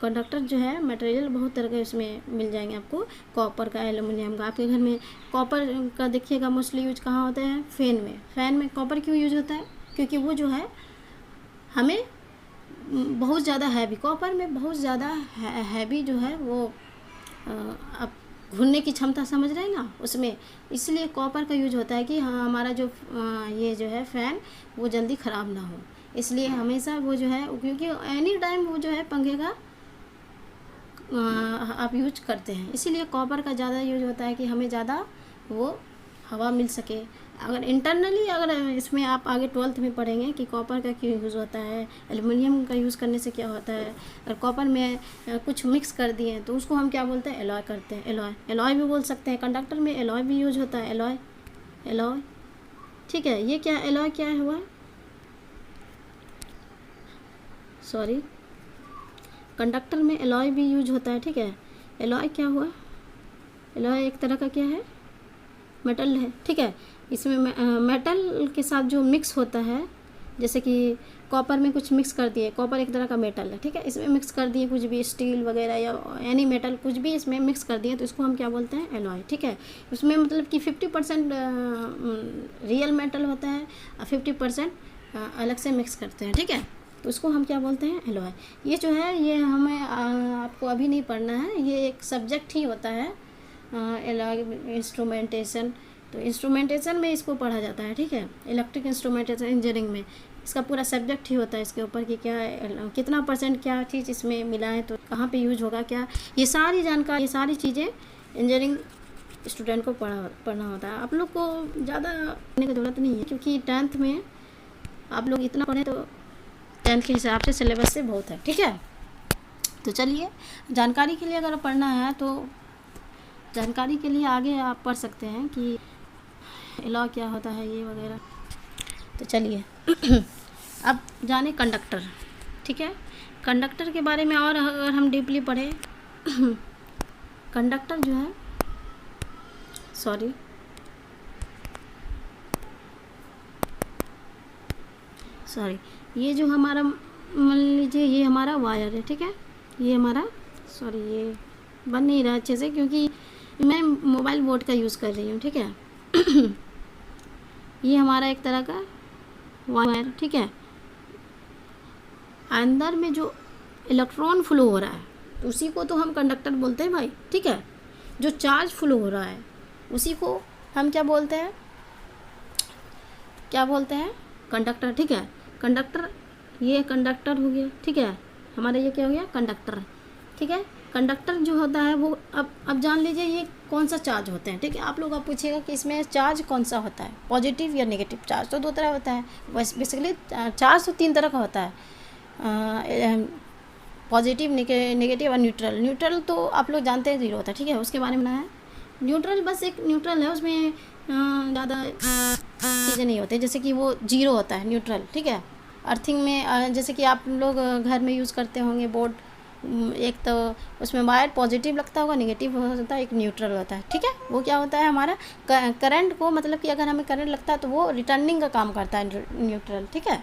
कंडक्टर जो है मटेरियल बहुत तरह के इसमें मिल जाएंगे आपको, कॉपर का, एल्यूमिनियम का। आपके घर में कॉपर का देखिएगा मोस्टली यूज कहाँ होता है, फैन में कॉपर क्यों यूज होता है, क्योंकि वो जो है हमें बहुत ज़्यादा हैवी, कॉपर में बहुत ज़्यादा हैवी जो है वो आप घूमने की क्षमता समझ रहे हैं ना उसमें, इसलिए कॉपर का यूज होता है कि हाँ हमारा जो ये जो है फ़ैन वो जल्दी ख़राब ना हो, इसलिए हमेशा वो जो है, क्योंकि एनी टाइम वो जो है पंखे का आप यूज करते हैं, इसीलिए कॉपर का ज़्यादा यूज होता है कि हमें ज़्यादा वो हवा मिल सके। अगर इंटरनली अगर इसमें आप आगे 12th में पढ़ेंगे कि कॉपर का क्यों यूज़ होता है, एल्युमिनियम का यूज़ करने से क्या होता है, अगर कॉपर में कुछ मिक्स कर दिए तो उसको हम क्या बोलते हैं, एलॉय करते हैं, एलॉय भी बोल सकते हैं। कंडक्टर में एलॉय भी यूज होता है, एलॉय, ठीक है। ये क्या एलॉय क्या हुआ, सॉरी, कंडक्टर में एलॉय भी यूज होता है, ठीक है। एलॉय क्या हुआ, एलॉय एक तरह का क्या है, मेटल है, ठीक है। इसमें मेटल के साथ जो मिक्स होता है, जैसे कि कॉपर में कुछ मिक्स कर दिए, कॉपर एक तरह का मेटल है, ठीक है, इसमें मिक्स कर दिए कुछ भी, स्टील वगैरह या एनी मेटल कुछ भी इसमें मिक्स कर दिए तो इसको हम क्या बोलते हैं, एलॉय, ठीक है। उसमें मतलब कि 50% रियल मेटल होता है और 50% अलग से मिक्स करते हैं, ठीक है, तो उसको हम क्या बोलते हैं, एलॉय। ये जो है ये हमें आपको अभी नहीं पढ़ना है, ये एक सब्जेक्ट ही होता है एलॉय इंस्ट्रूमेंटेशन, तो इंस्ट्रूमेंटेशन में इसको पढ़ा जाता है, ठीक है। इलेक्ट्रिक इंस्ट्रूमेंटेशन इंजीनियरिंग में इसका पूरा सब्जेक्ट ही होता है इसके ऊपर कि क्या कितना % क्या चीज़ इसमें मिला है, तो कहाँ पे यूज होगा क्या, ये सारी जानकारी, ये सारी चीज़ें इंजीनियरिंग स्टूडेंट को पढ़ना होता है। आप लोग को ज़्यादा पढ़ने की ज़रूरत नहीं है, क्योंकि 10th में आप लोग इतना पढ़ें तो 10th के हिसाब से सिलेबस से बहुत है, ठीक है। तो चलिए जानकारी के लिए अगर पढ़ना है तो जानकारी के लिए आगे आप पढ़ सकते हैं कि लॉ क्या होता है ये वगैरह। तो चलिए अब जाने कंडक्टर, ठीक है। कंडक्टर के बारे में और अगर हम डीपली पढ़े कंडक्टर जो है सॉरी ये जो हमारा मान लीजिए ये हमारा वायर है, ठीक है। ये हमारा ये बन नहीं रहा अच्छे से क्योंकि मैं मोबाइल बोर्ड का यूज़ कर रही हूँ, ठीक है। ये हमारा एक तरह का वायर, ठीक है। अंदर में जो इलेक्ट्रॉन फ्लो हो रहा है उसी को तो हम कंडक्टर बोलते हैं भाई, ठीक है। जो चार्ज फ्लो हो रहा है उसी को हम क्या बोलते हैं कंडक्टर, ठीक है। कंडक्टर, ये कंडक्टर हो गया, ठीक है। हमारा ये क्या हो गया कंडक्टर, ठीक है। कंडक्टर जो होता है वो अब जान लीजिए ये कौन सा चार्ज होते हैं, ठीक है। आप लोग आप पूछिएगा कि इसमें चार्ज कौन सा होता है, पॉजिटिव या नेगेटिव। चार्ज तो दो तरह होता है, बेसिकली चार्ज तो तीन तरह का होता है, पॉजिटिव, नेगेटिव और न्यूट्रल। न्यूट्रल तो आप लोग जानते हैं जीरो होता है, ठीक है। उसके बारे में ना है न्यूट्रल, बस एक न्यूट्रल है, उसमें ज़्यादा चीज़ें नहीं होती, जैसे कि वो जीरो होता है न्यूट्रल, ठीक है। अर्थिंग में जैसे कि आप लोग घर में यूज़ करते होंगे बोर्ड, एक तो उसमें वायर पॉजिटिव लगता होगा, नेगेटिव होता है, एक न्यूट्रल होता है, ठीक है। वो क्या होता है हमारा करंट को, मतलब कि अगर हमें करंट लगता है तो वो रिटर्निंग का काम करता है न्यूट्रल, ठीक है।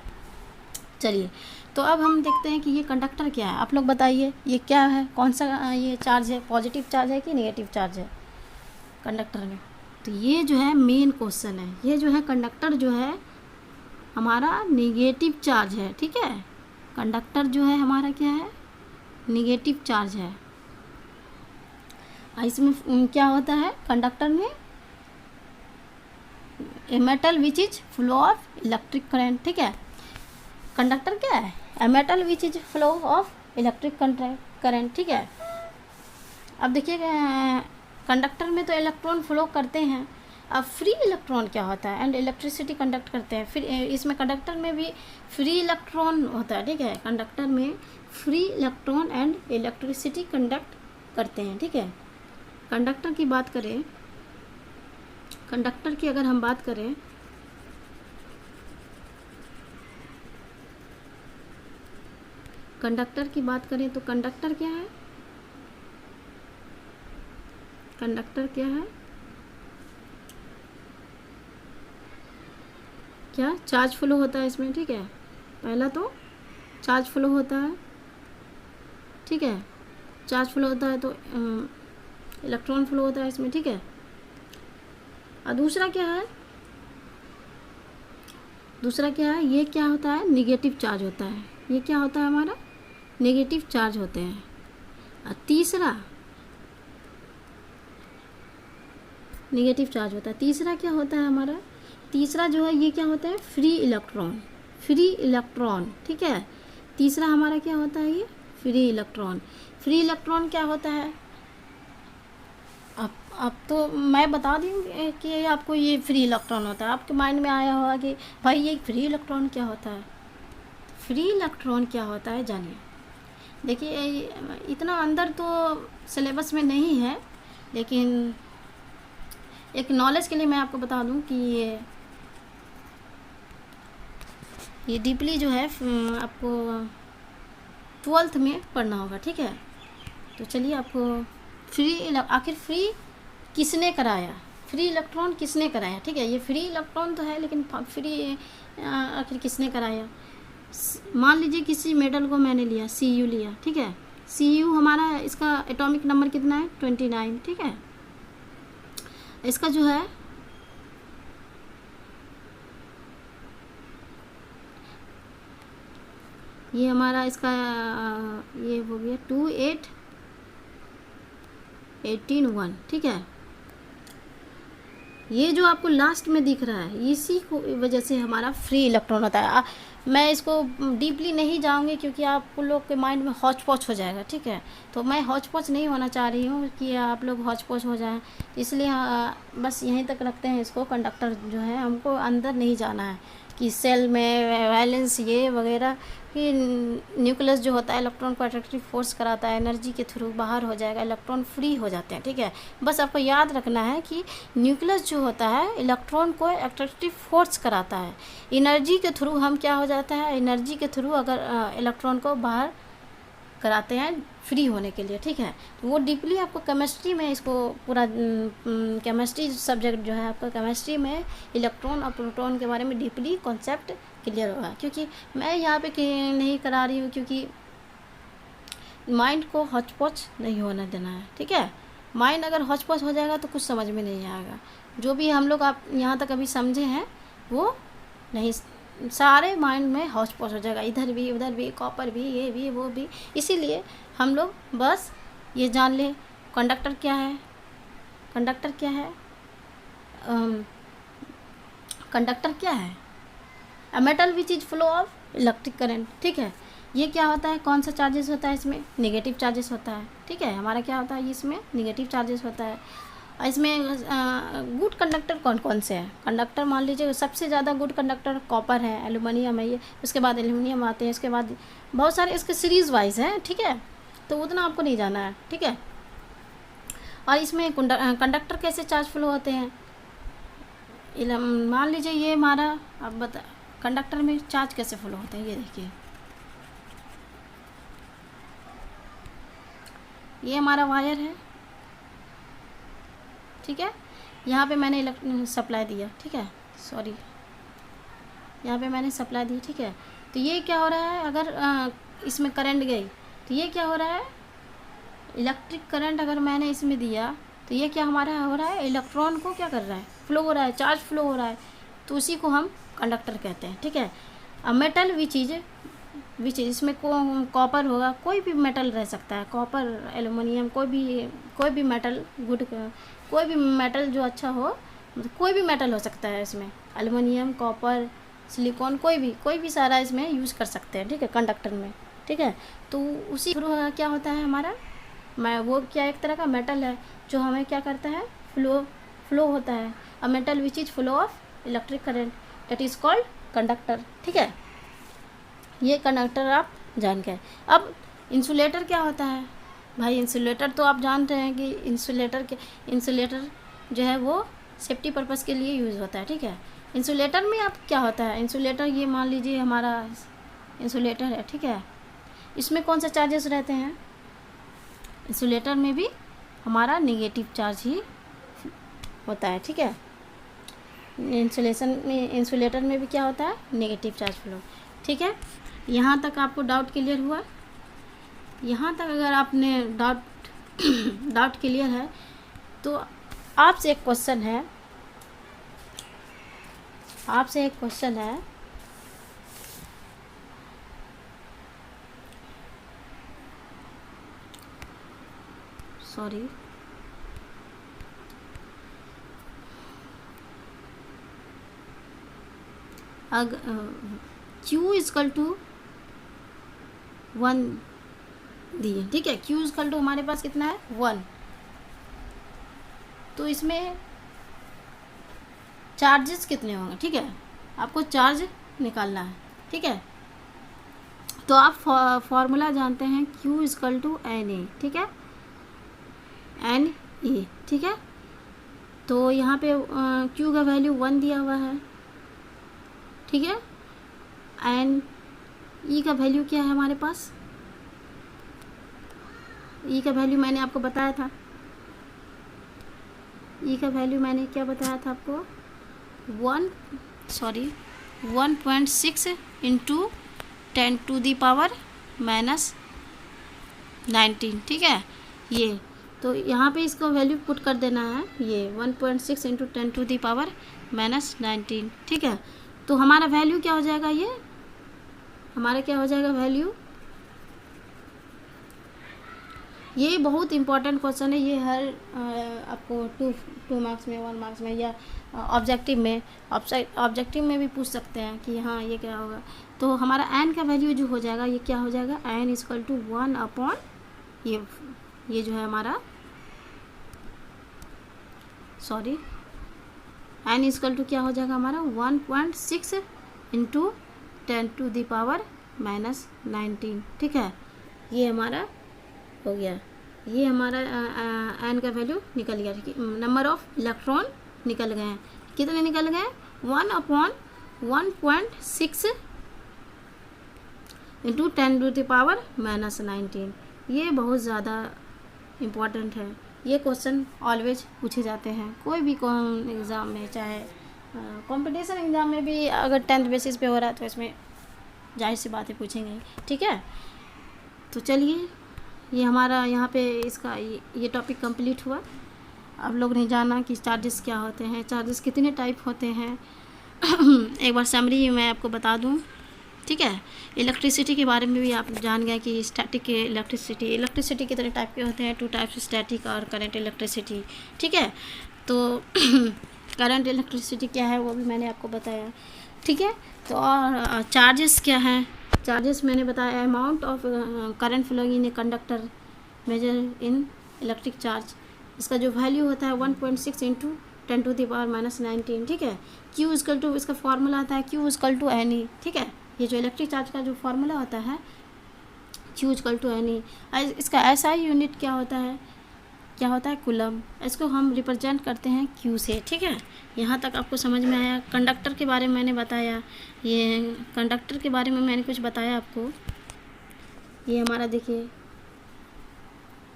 चलिए तो अब हम देखते हैं कि ये कंडक्टर क्या है। आप लोग बताइए ये क्या है, कौन सा ये चार्ज है, पॉजिटिव चार्ज है कि नेगेटिव चार्ज है कंडक्टर में। तो ये जो है मेन क्वेश्चन है, ये जो है कंडक्टर जो है हमारा नेगेटिव चार्ज है, ठीक है। कंडक्टर जो है हमारा क्या है, नेगेटिव चार्ज है। इसमें क्या होता है कंडक्टर में, a metal which is flow of electric current, ठीक है। कंडक्टर क्या है, a metal which is flow of electric current, ठीक है। अब देखिए कंडक्टर में तो इलेक्ट्रॉन फ्लो करते हैं, अब फ्री इलेक्ट्रॉन क्या होता है, एंड इलेक्ट्रिसिटी कंडक्ट करते हैं। फिर इसमें कंडक्टर में भी फ्री इलेक्ट्रॉन होता है, ठीक है। कंडक्टर में free electron and electricity conduct करते हैं, ठीक है। कंडक्टर की बात करें, कंडक्टर की अगर हम बात करें तो कंडक्टर क्या है, कंडक्टर क्या है, क्या चार्ज फ्लो होता है इसमें, ठीक है। पहला तो चार्ज फ्लो होता है, ठीक है। चार्ज फ्लो होता है तो इलेक्ट्रॉन फ्लो होता है इसमें, ठीक है। और दूसरा क्या है, ये क्या होता है, नेगेटिव चार्ज होता है। ये क्या होता है हमारा, नेगेटिव चार्ज होते हैं। और तीसरा नेगेटिव चार्ज होता है। तीसरा क्या होता है हमारा, तीसरा जो है ये क्या होता है, फ्री इलेक्ट्रॉन, ठीक है। तीसरा हमारा क्या होता है, ये फ्री इलेक्ट्रॉन क्या होता है। अब तो मैं बता दूँ कि आपको ये फ्री इलेक्ट्रॉन होता है, आपके माइंड में आया होगा कि भाई ये फ्री इलेक्ट्रॉन क्या होता है। फ्री इलेक्ट्रॉन क्या होता है जानिए। देखिए इतना अंदर तो सिलेबस में नहीं है, लेकिन एक नॉलेज के लिए मैं आपको बता दूं कि ये डीपली जो है आपको 12th में पढ़ना होगा, ठीक है। तो चलिए आपको आखिर फ्री किसने कराया, फ्री इलेक्ट्रॉन किसने कराया, ठीक है। ये फ्री इलेक्ट्रॉन तो है लेकिन फ्री आखिर किसने कराया। मान लीजिए किसी मेटल को मैंने लिया, Cu लिया, ठीक है। Cu हमारा इसका एटॉमिक नंबर कितना है, 29, ठीक है। इसका जो है ये हमारा इसका ये हो गया 28181, ठीक है। ये जो आपको लास्ट में दिख रहा है इसी को वजह से हमारा फ्री इलेक्ट्रॉन होता है। मैं इसको डीपली नहीं जाऊंगी क्योंकि आप लोग के माइंड में हौच पौच हो जाएगा, ठीक है। तो मैं हौच पौच नहीं होना चाह रही हूँ कि आप लोग हौच पौच हो जाएं, इसलिए बस यहीं तक रखते हैं इसको। कंडक्टर जो है हमको अंदर नहीं जाना है कि सेल में वैलेंस ये वगैरह कि न्यूक्लियस जो होता है इलेक्ट्रॉन को अट्रैक्टिव फोर्स कराता है, एनर्जी के थ्रू बाहर हो जाएगा, इलेक्ट्रॉन फ्री हो जाते हैं, ठीक है। बस आपको याद रखना है कि न्यूक्लियस जो होता है इलेक्ट्रॉन को अट्रैक्टिव फोर्स कराता है, एनर्जी के थ्रू हम क्या हो जाता है, एनर्जी के थ्रू अगर इलेक्ट्रॉन को बाहर कराते हैं फ्री होने के लिए, ठीक है। तो वो डीपली आपको केमिस्ट्री में इसको पूरा केमिस्ट्री सब्जेक्ट जो है आपका केमिस्ट्री में इलेक्ट्रॉन और प्रोटॉन के बारे में डीपली कॉन्सेप्ट क्लियर होगा, क्योंकि मैं यहाँ पे नहीं करा रही हूँ क्योंकि माइंड को हौच पौच नहीं होने देना है, ठीक है। माइंड अगर हौच पौच हो जाएगा तो कुछ समझ में नहीं आएगा। जो भी हम लोग आप यहाँ तक अभी समझे हैं वो नहीं, सारे माइंड में हौच पौच हो जाएगा, इधर भी उधर भी, कॉपर भी, ये भी वो भी। इसीलिए हम लोग बस ये जान ले कंडक्टर क्या है, कंडक्टर क्या है, कंडक्टर क्या है, a metal which is flow of electric current, ठीक है। ये क्या होता है, कौन सा चार्जेस होता है इसमें, नेगेटिव चार्जेस होता है, ठीक है। हमारा क्या होता है इसमें नेगेटिव चार्जेस होता है। इसमें गुड कंडक्टर कौन कौन से हैं, कंडक्टर मान लीजिए सबसे ज़्यादा गुड कंडक्टर कॉपर है, एल्युमिनियम है, ये उसके बाद एल्युमिनियम आते हैं, इसके बाद बहुत सारे इसके सीरीज़ वाइज हैं, ठीक है। तो उतना आपको नहीं जाना है, ठीक है। और इसमें कंडक्टर कैसे चार्ज फ्लो होते हैं, मान लीजिए ये हमारा, अब बता कंडक्टर में चार्ज कैसे फ्लो होते हैं, ये देखिए ये हमारा वायर है, ठीक है। यहाँ पे मैंने सप्लाई दिया, ठीक है, सॉरी यहाँ पे मैंने सप्लाई दी, ठीक है। तो ये क्या हो रहा है, अगर इसमें करंट गई तो ये क्या हो रहा है, इलेक्ट्रिक करंट अगर मैंने इसमें दिया तो ये क्या हमारा हो रहा है, इलेक्ट्रॉन को क्या कर रहा है, फ्लो हो रहा है, चार्ज फ्लो हो रहा है, तो उसी को हम कंडक्टर कहते हैं, ठीक है। अब मेटल विच इज इसमें कॉपर होगा, कोई भी मेटल रह सकता है, कॉपर, एल्युमिनियम, कोई भी मेटल गुड, कोई भी मेटल जो अच्छा हो, मतलब कोई भी मेटल हो सकता है इसमें, एल्युमिनियम, कॉपर, सिलिकॉन, कोई भी सारा इसमें यूज़ कर सकते हैं, ठीक है, कंडक्टर में, ठीक है। तो उसी थ्रू क्या होता है हमारा, वो क्या एक तरह का मेटल है जो हमें क्या करता है, फ्लो होता है, a metal which is flow of electric current that is called conductor, ठीक है। ये कंडक्टर आप जान गए। अब इंसुलेटर क्या होता है भाई, इंसुलेटर तो आप जानते हैं कि इंसुलेटर जो है वो सेफ्टी पर्पस के लिए यूज़ होता है, ठीक है। इंसुलेटर में आप क्या होता है, इंसुलेटर ये मान लीजिए हमारा इंसुलेटर है, ठीक है। इसमें कौन सा चार्जेस रहते हैं, इंसुलेटर में भी हमारा नेगेटिव चार्ज ही होता है, ठीक है। इंसुलेटर में भी क्या होता है, नेगेटिव चार्ज फ्लो, ठीक है। यहाँ तक आपको डाउट क्लियर हुआ, यहाँ तक अगर आपने डाउट क्लियर है तो आपसे एक क्वेश्चन है, सॉरी Q इजकल टू 1 दिए, ठीक है। Q इजकल टू हमारे पास कितना है, 1। तो इसमें चार्जेस कितने होंगे, ठीक है, आपको चार्ज निकालना है, ठीक है। तो आप फॉर्मूला जानते हैं, Q इजकल टू Na, ठीक है, Na, ठीक है। तो यहाँ पे Q का वैल्यू 1 दिया हुआ है, ठीक है। एंड ई का वैल्यू क्या है हमारे पास, ई का वैल्यू मैंने आपको बताया था, ई का वैल्यू मैंने क्या बताया था आपको, 1.6 इंटू 10⁻⁻⁹, ठीक है। ये तो यहाँ पे इसका वैल्यू पुट कर देना है, ये 1.6 इंटू 10⁻⁻⁹, ठीक है। तो हमारा वैल्यू क्या हो जाएगा, ये हमारा क्या हो जाएगा वैल्यू, ये बहुत इंपॉर्टेंट क्वेश्चन है, ये हर आपको 2 मार्क्स में, 1 मार्क्स में, या ऑब्जेक्टिव में भी पूछ सकते हैं कि हाँ ये क्या होगा। तो हमारा एन का वैल्यू जो हो जाएगा, ये क्या हो जाएगा, एन इक्वल टू 1 अपॉन ये जो है हमारा, सॉरी, एन इक्वल टू क्या हो जाएगा हमारा 1.6 इंटू 10⁻⁻⁹, -19, ठीक है। ये हमारा हो गया, ये हमारा एन का वैल्यू निकल गया, ठीक है। नंबर ऑफ इलेक्ट्रॉन निकल गए हैं, कितने निकल गए? 1/1.6 इंटू 10⁻⁻19। ये बहुत ज़्यादा इम्पॉर्टेंट है, ये क्वेश्चन ऑलवेज पूछे जाते हैं कोई भी एग्ज़ाम में, चाहे कंपटीशन एग्ज़ाम में भी अगर 10th बेसिस पे हो रहा है तो इसमें जाहिर सी बातें पूछेंगे, ठीक है। तो चलिए, ये हमारा यहाँ पे इसका ये टॉपिक कंप्लीट हुआ। आप लोग ने जाना कि चार्जेस क्या होते हैं, चार्जेस कितने टाइप होते हैं। एक बार समरी मैं आपको बता दूँ, ठीक है। इलेक्ट्रिसिटी के बारे में भी आप जान गए कि स्टैटिक इलेक्ट्रिसिटी कितने टाइप के होते हैं, 2 टाइप्स, स्टैटिक और करंट इलेक्ट्रिसिटी, ठीक है। तो करंट इलेक्ट्रिसिटी क्या है वो भी मैंने आपको बताया, ठीक है। तो और चार्जेस क्या हैं, चार्जेस मैंने बताया, amount of current flowing in a conductor measure in electric charge, इसका जो वैल्यू होता है 1.6 इंटू 10⁻⁻19, ठीक है। Q इक्वल टू, इसका फॉर्मूला आता है Q इक्वल टू NE, ठीक है। ये जो इलेक्ट्रिक चार्ज का जो फॉर्मूला होता है Q इक्वल टू NE, इसका SI यूनिट क्या होता है, कूलम। इसको हम रिप्रेजेंट करते हैं Q से, ठीक है। यहाँ तक आपको समझ में आया। कंडक्टर के बारे में मैंने बताया, ये कंडक्टर के बारे में मैंने कुछ बताया आपको। ये हमारा देखिए,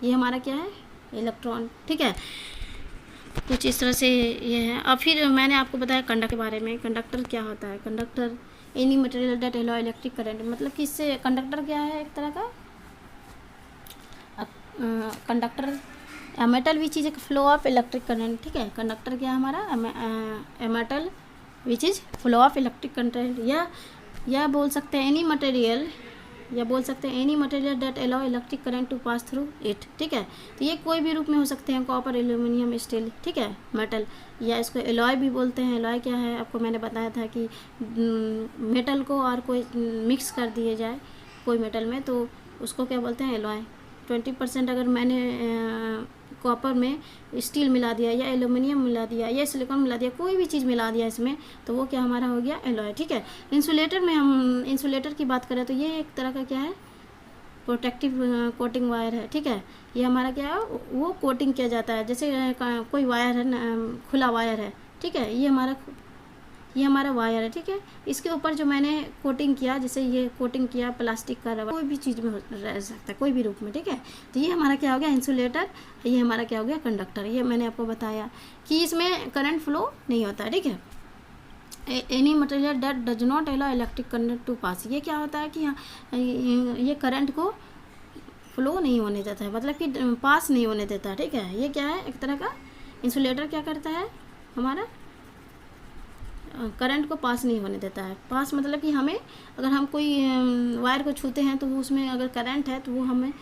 ये हमारा क्या है, इलेक्ट्रॉन, ठीक है। कुछ इस तरह से ये है। अब फिर मैंने आपको बताया कंडक्टर के बारे में। कंडक्टर क्या होता है, conductor any material that allow electric current, मतलब कि इससे कंडक्टर क्या है, एक तरह का conductor metal which is flow of electric current, ठीक है। कंडक्टर क्या है हमारा, metal which is flow of electric current, या बोल सकते हैं एनी मटेरियल, या बोल सकते हैं any material that allow electric current to pass through it, ठीक है। तो ये कोई भी रूप में हो सकते हैं, कॉपर, एल्यूमिनियम, स्टील, ठीक है, मेटल, या इसको एलॉय भी बोलते हैं। एलॉय क्या है, आपको मैंने बताया था कि मेटल को और कोई मिक्स कर दिए जाए कोई मेटल में तो उसको क्या बोलते हैं, एलॉय। 20% अगर मैंने कॉपर में स्टील मिला दिया, या एल्यूमिनियम मिला दिया, या सिलिकॉन मिला दिया, कोई भी चीज़ मिला दिया इसमें, तो वो क्या हमारा हो गया, एलॉय, ठीक है। इंसुलेटर में हम इंसुलेटर की बात करें तो ये एक तरह का क्या है, प्रोटेक्टिव कोटिंग वायर है, ठीक है। ये हमारा क्या है, वो कोटिंग किया जाता है, जैसे कोई वायर है, खुला वायर है, ठीक है। ये हमारा वायर है, ठीक है। इसके ऊपर जो मैंने कोटिंग किया, जैसे ये कोटिंग किया प्लास्टिक का, रबर, कोई भी चीज़ में रह सकता है, कोई भी रूप में, ठीक है। तो ये हमारा क्या हो गया, इंसुलेटर। ये हमारा क्या हो गया, कंडक्टर। ये मैंने आपको बताया कि इसमें करंट फ्लो नहीं होता है, ठीक है। Any material that does not allow electric current to pass, ये क्या होता है कि ये करंट को फ्लो नहीं होने देता है, मतलब कि पास नहीं होने देता, ठीक है। ये क्या है, एक तरह का इंसुलेटर क्या करता है, हमारा करंट को पास नहीं होने देता है। पास मतलब कि हमें, अगर हम कोई वायर को छूते हैं तो उसमें अगर करंट है तो वो हमें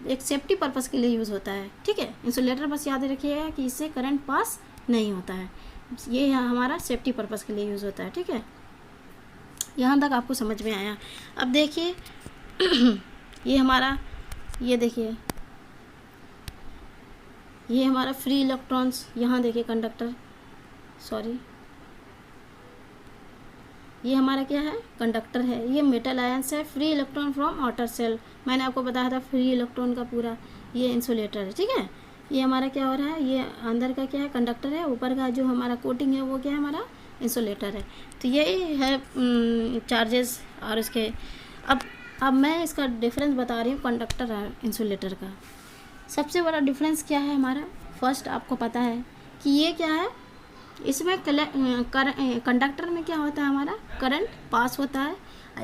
एक सेफ्टी पर्पस के लिए यूज़ होता है, ठीक है। इंसुलेटर बस याद रखिएगा कि इससे करंट पास नहीं होता है, ये हमारा सेफ्टी पर्पस के लिए यूज़ होता है, ठीक है। यहाँ तक आपको समझ में आया। अब देखिए ये हमारा, ये देखिए ये हमारा फ्री इलेक्ट्रॉन्स, यहाँ देखिए कंडक्टर, सॉरी, ये हमारा क्या है, कंडक्टर है। ये मेटल आयंस है, free electron from outer shell, मैंने आपको बताया था फ्री इलेक्ट्रॉन का पूरा, ये इंसुलेटर है, ठीक है। ये हमारा क्या हो रहा है, ये अंदर का क्या है, कंडक्टर है, ऊपर का जो हमारा कोटिंग है वो क्या है, हमारा इंसुलेटर है। तो ये है चार्जेस। और इसके अब मैं इसका डिफरेंस बता रही हूँ कंडक्टर और इंसुलेटर का। सबसे बड़ा डिफरेंस क्या है हमारा, फर्स्ट आपको पता है कि ये क्या है, इसमें कंडक्टर में क्या होता है, हमारा करंट पास होता है,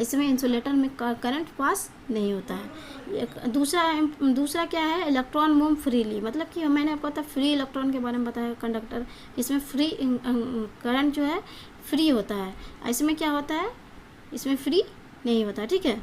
इसमें इंसुलेटर में करंट पास नहीं होता है। दूसरा क्या है, इलेक्ट्रॉन मूव फ्रीली, मतलब कि मैंने आपको पता फ्री इलेक्ट्रॉन के बारे में बताया, कंडक्टर, इसमें फ्री करंट जो है फ्री होता है, इसमें क्या होता है, इसमें फ्री नहीं होता, ठीक है।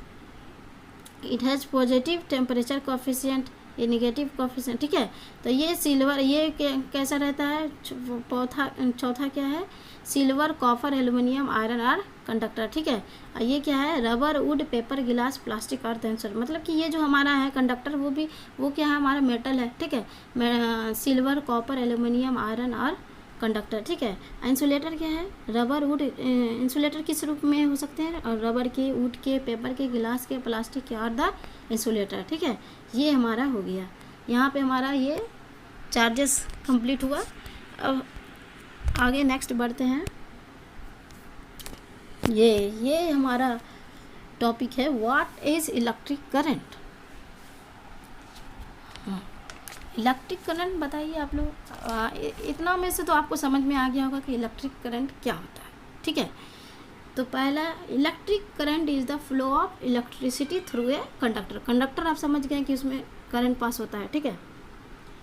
It has positive temperature coefficient, ये निगेटिव कोएफिशिएंट, ठीक है। तो ये सिल्वर, ये कैसा रहता है, चौथा क्या है, सिल्वर, कॉपर, एल्युमिनियम, आयरन और कंडक्टर, ठीक है। ये क्या है, रबर, वुड, पेपर, गिलास, प्लास्टिक और सेंसर, मतलब कि ये जो हमारा है कंडक्टर वो क्या है, हमारा मेटल है, ठीक है। सिल्वर, कॉपर, एल्युमिनियम, आयरन और कंडक्टर, ठीक है। इंसुलेटर क्या है, रबर वुड, इंसुलेटर किस रूप में हो सकते हैं, और रबर के, वुड के, पेपर के, गिलास के, प्लास्टिक के, और द इंसुलेटर, ठीक है। ये हमारा हो गया, यहाँ पे हमारा ये चार्जेस कंप्लीट हुआ। अब आगे नेक्स्ट बढ़ते हैं। ये हमारा टॉपिक है what is electric current. Electric current बताइए आप लोग। इतना में से तो आपको समझ में आ गया होगा कि इलेक्ट्रिक करंट क्या होता है, ठीक है। तो पहला, electric current is the flow of electricity through a conductor. Conductor आप समझ गए कि उसमें करंट पास होता है, ठीक है।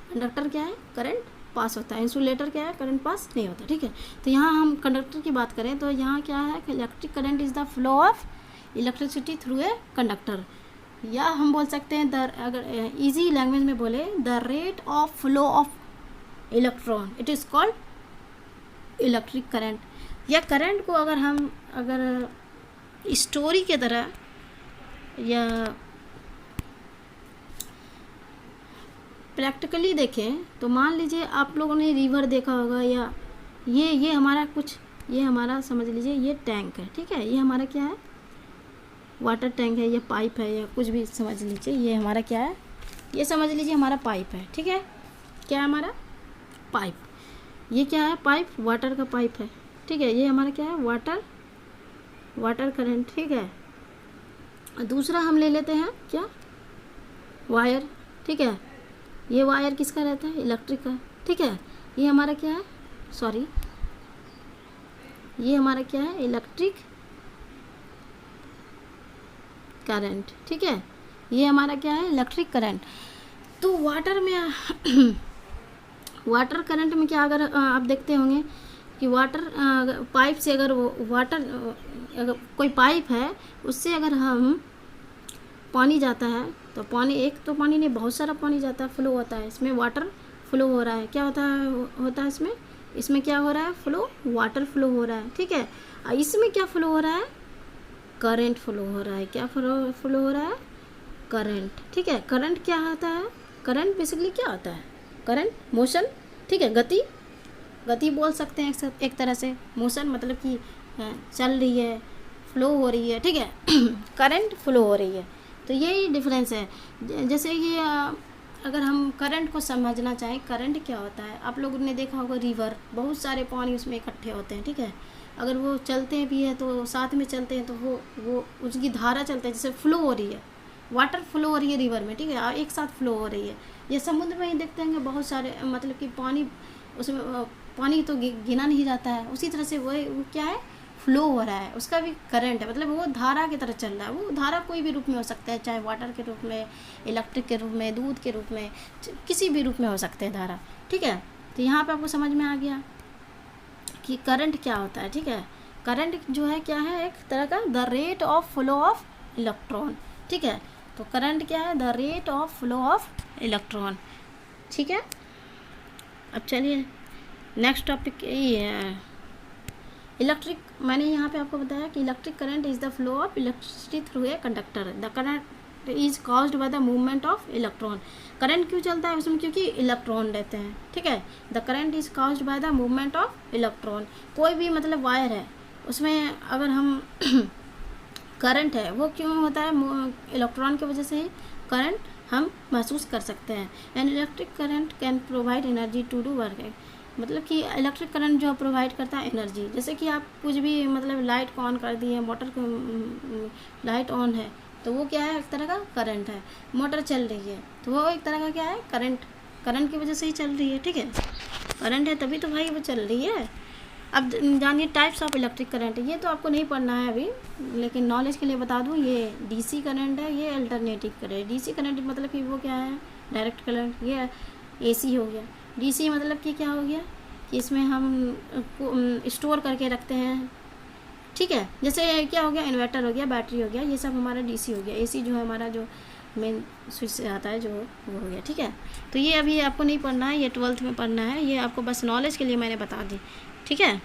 कंडक्टर क्या है, करंट पास होता है। इंसुलेटर क्या है, करंट पास नहीं होता, ठीक है। तो यहाँ हम कंडक्टर की बात करें तो यहाँ क्या है कि electric current is the flow of electricity through a conductor, या हम बोल सकते हैं अगर इजी लैंग्वेज में बोले, the rate of flow of electron, it is called electric current. या करंट को अगर स्टोरी के तरह या प्रैक्टिकली देखें तो मान लीजिए आप लोगों ने रिवर देखा होगा, या ये हमारा समझ लीजिए ये टैंक है, ठीक है। ये हमारा क्या है, वाटर टैंक है, या पाइप है, या कुछ भी समझ लीजिए। ये हमारा क्या है, ये समझ लीजिए हमारा पाइप है, ठीक है। क्या है हमारा पाइप, ये क्या है, पाइप, वाटर का पाइप है, ठीक है। ये हमारा क्या है, वाटर करंट, ठीक है। दूसरा हम ले लेते हैं क्या, वायर, ठीक है। ये वायर किसका रहता है, इलेक्ट्रिक का, ठीक है। ये हमारा क्या है, ये हमारा क्या है, इलेक्ट्रिक करंट, ठीक है। ये हमारा क्या है, इलेक्ट्रिक करंट। तो वाटर में वाटर करंट में क्या, अगर आप देखते होंगे कि वाटर पाइप से अगर अगर कोई पाइप है उससे अगर हम पानी जाता है तो पानी नहीं, बहुत सारा पानी जाता है, फ्लो होता है, इसमें वाटर फ्लो हो रहा है। क्या होता है इसमें क्या हो रहा है, फ्लो, वाटर फ्लो हो रहा है, ठीक है। इसमें क्या फ्लो हो रहा है, करंट फ्लो हो रहा है। क्या फ्लो हो रहा है, करंट, ठीक है। करंट क्या होता है, करंट बेसिकली क्या होता है, करंट मोशन, ठीक है, गति बोल सकते हैं एक तरह से। मोशन मतलब कि चल रही है, फ्लो हो रही है, ठीक है। करंट फ्लो हो रही है, तो यही डिफरेंस है। जैसे कि अगर हम करंट को समझना चाहें, करंट क्या होता है, आप लोगों ने देखा होगा रिवर, बहुत सारे पानी उसमें इकट्ठे होते हैं, ठीक है। अगर वो चलते भी है तो साथ में चलते हैं तो वो उसकी धारा चलते हैं, जैसे फ्लो हो रही है, वाटर फ्लो हो रही है रिवर में, ठीक है, एक साथ फ्लो हो रही है। ये समुद्र में ही देखते हैं बहुत सारे, मतलब कि पानी, उसमें पानी तो गिना नहीं जाता है, उसी तरह से वो क्या है, फ्लो हो रहा है, उसका भी करंट है, मतलब वो धारा की तरह चल रहा है। वो धारा कोई भी रूप में हो सकता है, चाहे वाटर के रूप में, इलेक्ट्रिक के रूप में, दूध के रूप में, किसी भी रूप में हो सकते हैं धारा, ठीक है। तो यहाँ पे आपको समझ में आ गया कि करंट क्या होता है, ठीक है। करंट जो है क्या है, एक तरह का the rate of flow of electron, ठीक है। तो करंट क्या है, the rate of flow of electron, ठीक है। अब चलिए नेक्स्ट टॉपिक यही है इलेक्ट्रिक। मैंने यहाँ पे आपको बताया कि electric current is the flow of electricity through a conductor. The current is caused by the movement of electron. Current क्यों चलता है उसमें, क्योंकि इलेक्ट्रॉन रहते हैं, ठीक है। The current is caused by the movement of electron. कोई भी मतलब वायर है उसमें अगर हम करंट है, वो क्यों होता है, इलेक्ट्रॉन की वजह से ही करंट हम महसूस कर सकते हैं। And electric current can provide energy to do work. मतलब कि इलेक्ट्रिक करंट जो प्रोवाइड करता है एनर्जी, जैसे कि आप कुछ भी मतलब लाइट को ऑन कर दिए, मोटर को लाइट ऑन है तो वो क्या है, एक तरह का करंट है। मोटर चल रही है तो वो एक तरह का क्या है, करंट की वजह से ही चल रही है, ठीक है। करंट है तभी तो भाई वो चल रही है। अब जानिए टाइप्स ऑफ इलेक्ट्रिक करंट। ये तो आपको नहीं पढ़ना है अभी, लेकिन नॉलेज के लिए बता दूँ, ये डीसी करंट है, ये अल्टरनेटिव करंट। डीसी करंट मतलब कि वो क्या है, डायरेक्ट करंट। ये एसी हो गया। डीसी मतलब कि क्या हो गया कि इसमें हम स्टोर करके रखते हैं, ठीक है। जैसे क्या हो गया, इन्वर्टर हो गया, बैटरी हो गया, ये सब हमारा डीसी हो गया। एसी जो है हमारा जो मेन स्विच से आता है जो वो हो गया, ठीक है। तो ये अभी आपको नहीं पढ़ना है, ये 12th में पढ़ना है, ये आपको बस नॉलेज के लिए मैंने बता दी, ठीक है।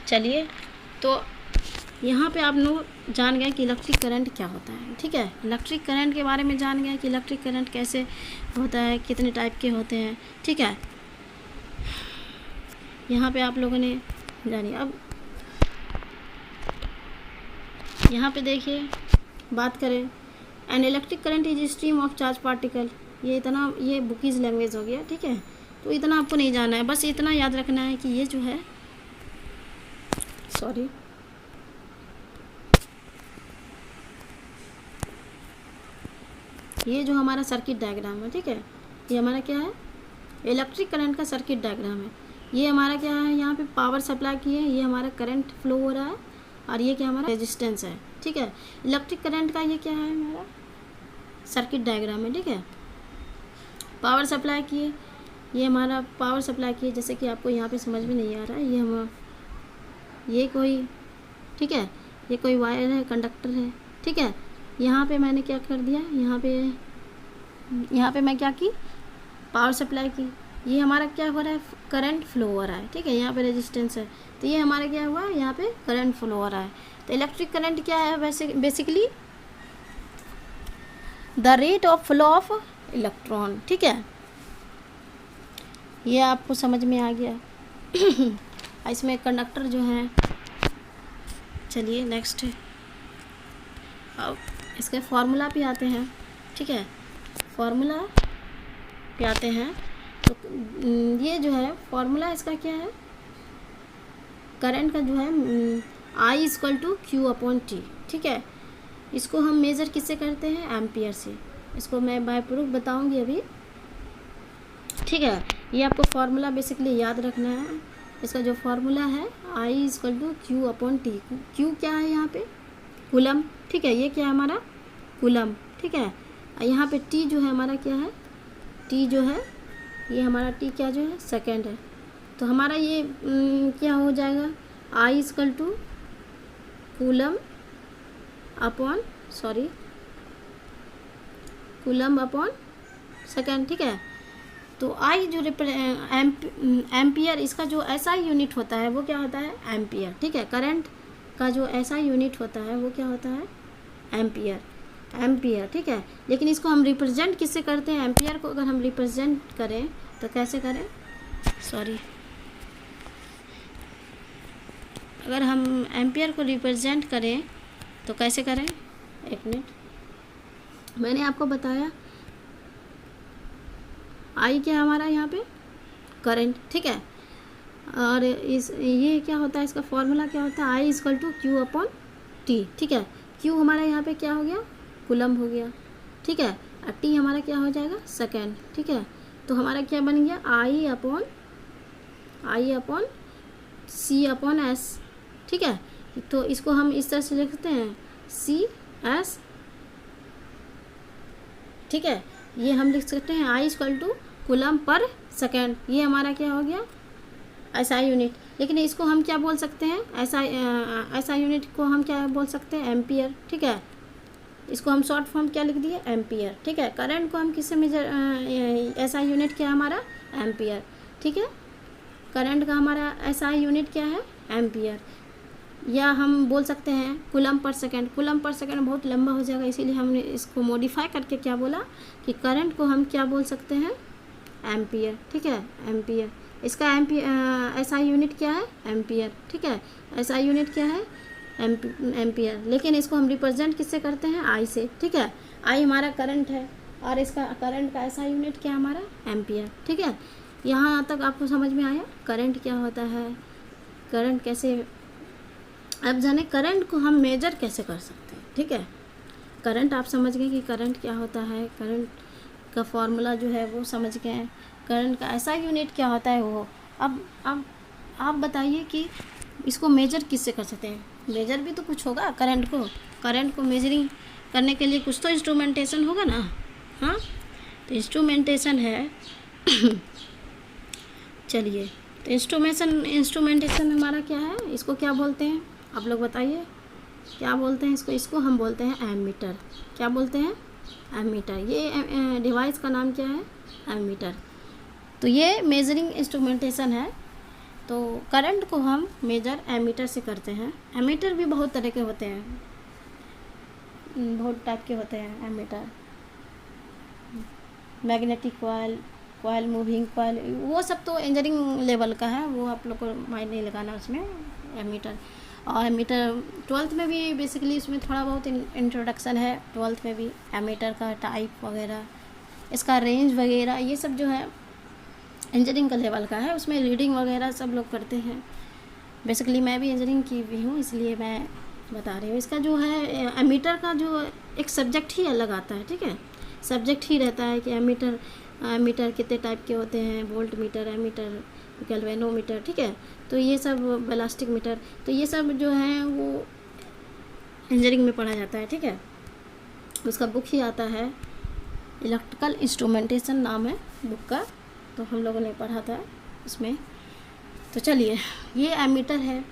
चलिए, तो यहाँ पे आप लोग जान गए कि इलेक्ट्रिक करंट क्या होता है, ठीक है। इलेक्ट्रिक करंट के बारे में जान गए कि इलेक्ट्रिक करंट कैसे होता है, कितने टाइप के होते हैं, ठीक है। यहाँ पे आप लोगों ने जानिए। अब यहाँ पे देखिए, बात करें, an electric current is stream of charge particle. ये बुकीज लैंग्वेज हो गया, ठीक है। तो इतना आपको नहीं जाना है, बस इतना याद रखना है कि ये जो है, सॉरी, ये जो हमारा सर्किट डायग्राम है, ठीक है, ये हमारा क्या है, इलेक्ट्रिक करंट का सर्किट डायग्राम है। ये हमारा क्या है, यहाँ पे पावर सप्लाई की है, ये हमारा करंट फ्लो हो रहा है, और ये क्या हमारा रेजिस्टेंस है, ठीक है। इलेक्ट्रिक करंट का ये क्या है, हमारा सर्किट डायग्राम है, ठीक है। पावर सप्लाई की है, ये हमारा पावर सप्लाई की है, जैसे कि आपको यहाँ पे समझ में नहीं आ रहा है, ये कोई, ठीक है, ये कोई वायर है, कंडक्टर है, ठीक है। यहाँ पे मैंने क्या कर दिया, यहाँ पे मैं क्या की, पावर सप्लाई की। ये हमारा क्या हो रहा है, करंट फ्लो हो रहा है, ठीक है। यहाँ पे रेजिस्टेंस है, तो ये हमारा क्या हुआ, यहाँ पे करंट फ्लो हो रहा है। तो इलेक्ट्रिक करंट क्या है, वैसे basically the rate of flow of electron, ठीक है। ये आपको समझ में आ गया। इसमें कंडक्टर जो हैं, चलिए नेक्स्ट, अब इसके फार्मूला पे आते हैं, ठीक है। फार्मूला पे आते हैं, तो ये जो है फार्मूला इसका क्या है, करंट का जो है I equal to Q upon T, ठीक है। इसको हम मेज़र किससे करते हैं, एम्पियर से। इसको मैं बाय प्रूफ बताऊंगी अभी, ठीक है। ये आपको फार्मूला बेसिकली याद रखना है। इसका जो फार्मूला है, I equal to Q upon T. Q क्या है यहाँ पे, कूलम, ठीक है। ये क्या है हमारा, कूलम, ठीक है। यहाँ पे टी जो है हमारा क्या है, टी जो है, ये हमारा टी क्या जो है, सेकेंड है। तो हमारा ये क्या हो जाएगा, I equal to coulomb upon, sorry, coulomb upon second, ठीक है। तो आई जो एम्पियर, इसका जो एसआई यूनिट होता है वो क्या होता है, एम्पियर, ठीक है। करंट का जो एसआई यूनिट होता है वो क्या होता है, एम्पियर, एम्पियर, ठीक है। लेकिन इसको हम रिप्रेजेंट किससे करते हैं, एम्पियर को अगर हम रिप्रेजेंट करें तो कैसे करें, सॉरी, अगर हम एम्पियर को रिप्रेजेंट करें तो कैसे करें, एक मिनट, मैंने आपको बताया आई क्या हमारा यहाँ पे करंट, ठीक है। और ये क्या होता है, इसका फॉर्मूला क्या होता है, I equal to Q upon T, ठीक है। क्यू हमारा यहाँ पे क्या हो गया, कूलम हो गया, ठीक है। और टी हमारा क्या हो जाएगा, सेकेंड, ठीक है। तो हमारा क्या बन गया, आई अपॉन सी अपॉन एस, ठीक है। तो इसको हम इस तरह से लिखते हैं, सी एस, ठीक है। ये हम लिख सकते हैं I equal to coulomb per second. ये हमारा क्या हो गया, एसआई यूनिट। लेकिन इसको हम क्या बोल सकते हैं, एसआई यूनिट को हम क्या बोल सकते हैं, एम्पियर, ठीक है। इसको हम शॉर्ट फॉर्म क्या लिख दिए, एम्पियर, ठीक है। करंट को हम किससे मेजर, एसआई यूनिट क्या है हमारा, एम्पियर, ठीक है। करंट का हमारा एसआई यूनिट क्या है, एम्पियर। या हम बोल सकते हैं coulomb per second. Coulomb per second बहुत लंबा हो जाएगा, इसीलिए हमने इसको मॉडिफाई करके क्या बोला कि करंट को हम क्या बोल सकते हैं, एम्पियर, ठीक है, एम्पियर। इसका एसआई यूनिट क्या है, एम्पियर, ठीक है। एसआई यूनिट क्या है, एम्पियर। लेकिन इसको हम रिप्रेजेंट किससे करते हैं, आई से, ठीक है। आई हमारा करंट है और इसका करंट का एसआई यूनिट क्या है हमारा, एम्पियर, ठीक है। यहाँ तक आपको समझ में आया करंट क्या होता है, करंट कैसे, अब जाने करंट को हम मेजर कैसे कर सकते हैं, ठीक है। करंट आप समझ गए कि करंट क्या होता है, करंट का फॉर्मूला जो है वो समझ गए, करंट का ऐसा यूनिट क्या होता है वो। अब आप बताइए कि इसको मेजर किससे कर सकते हैं, मेजर भी तो कुछ होगा करंट को मेजरिंग करने के लिए कुछ तो इंस्ट्रूमेंटेशन होगा ना, हाँ। तो इंस्ट्रूमेंटेशन है चलिए, तो इंस्ट्रूमेंटेशन हमारा क्या है, इसको क्या बोलते हैं, आप लोग बताइए क्या बोलते हैं इसको हम बोलते हैं एमीटर। क्या बोलते हैं, एमीटर। ये डिवाइस का नाम क्या है, एमीटर। तो ये मेजरिंग इंस्ट्रूमेंटेशन है। तो करंट को हम मेजर एमीटर से करते हैं। एमीटर भी बहुत तरह के होते हैं, बहुत टाइप के होते हैं ammeter. Magnetic coil, coil, moving coil, वो सब तो इंजीनियरिंग लेवल का है, वो आप लोग को माइंड नहीं लगाना उसमें। एमीटर और एमीटर 12th में भी बेसिकली उसमें थोड़ा बहुत इंट्रोडक्शन है 12th में भी, एमीटर का टाइप वगैरह, इसका रेंज वगैरह, ये सब जो है इंजीनियरिंग का लेवल का है। उसमें रीडिंग वगैरह सब लोग करते हैं। बेसिकली मैं भी इंजीनियरिंग की भी हूँ, इसलिए मैं बता रही हूँ। इसका जो है एमीटर का जो एक सब्जेक्ट ही अलग आता है, ठीक है, सब्जेक्ट ही रहता है कि एमीटर कितने टाइप के होते हैं, वोल्ट मीटर, एमीटर, गैल्वेनोमीटर, ठीक है, तो ये सब, बैलास्टिक मीटर, तो ये सब जो है वो इंजीनियरिंग में पढ़ा जाता है, ठीक है। उसका बुक ही आता है, इलेक्ट्रिकल इंस्ट्रूमेंटेशन नाम है बुक का, तो हम लोगों ने पढ़ा था उसमें। तो चलिए, ये एमीटर है,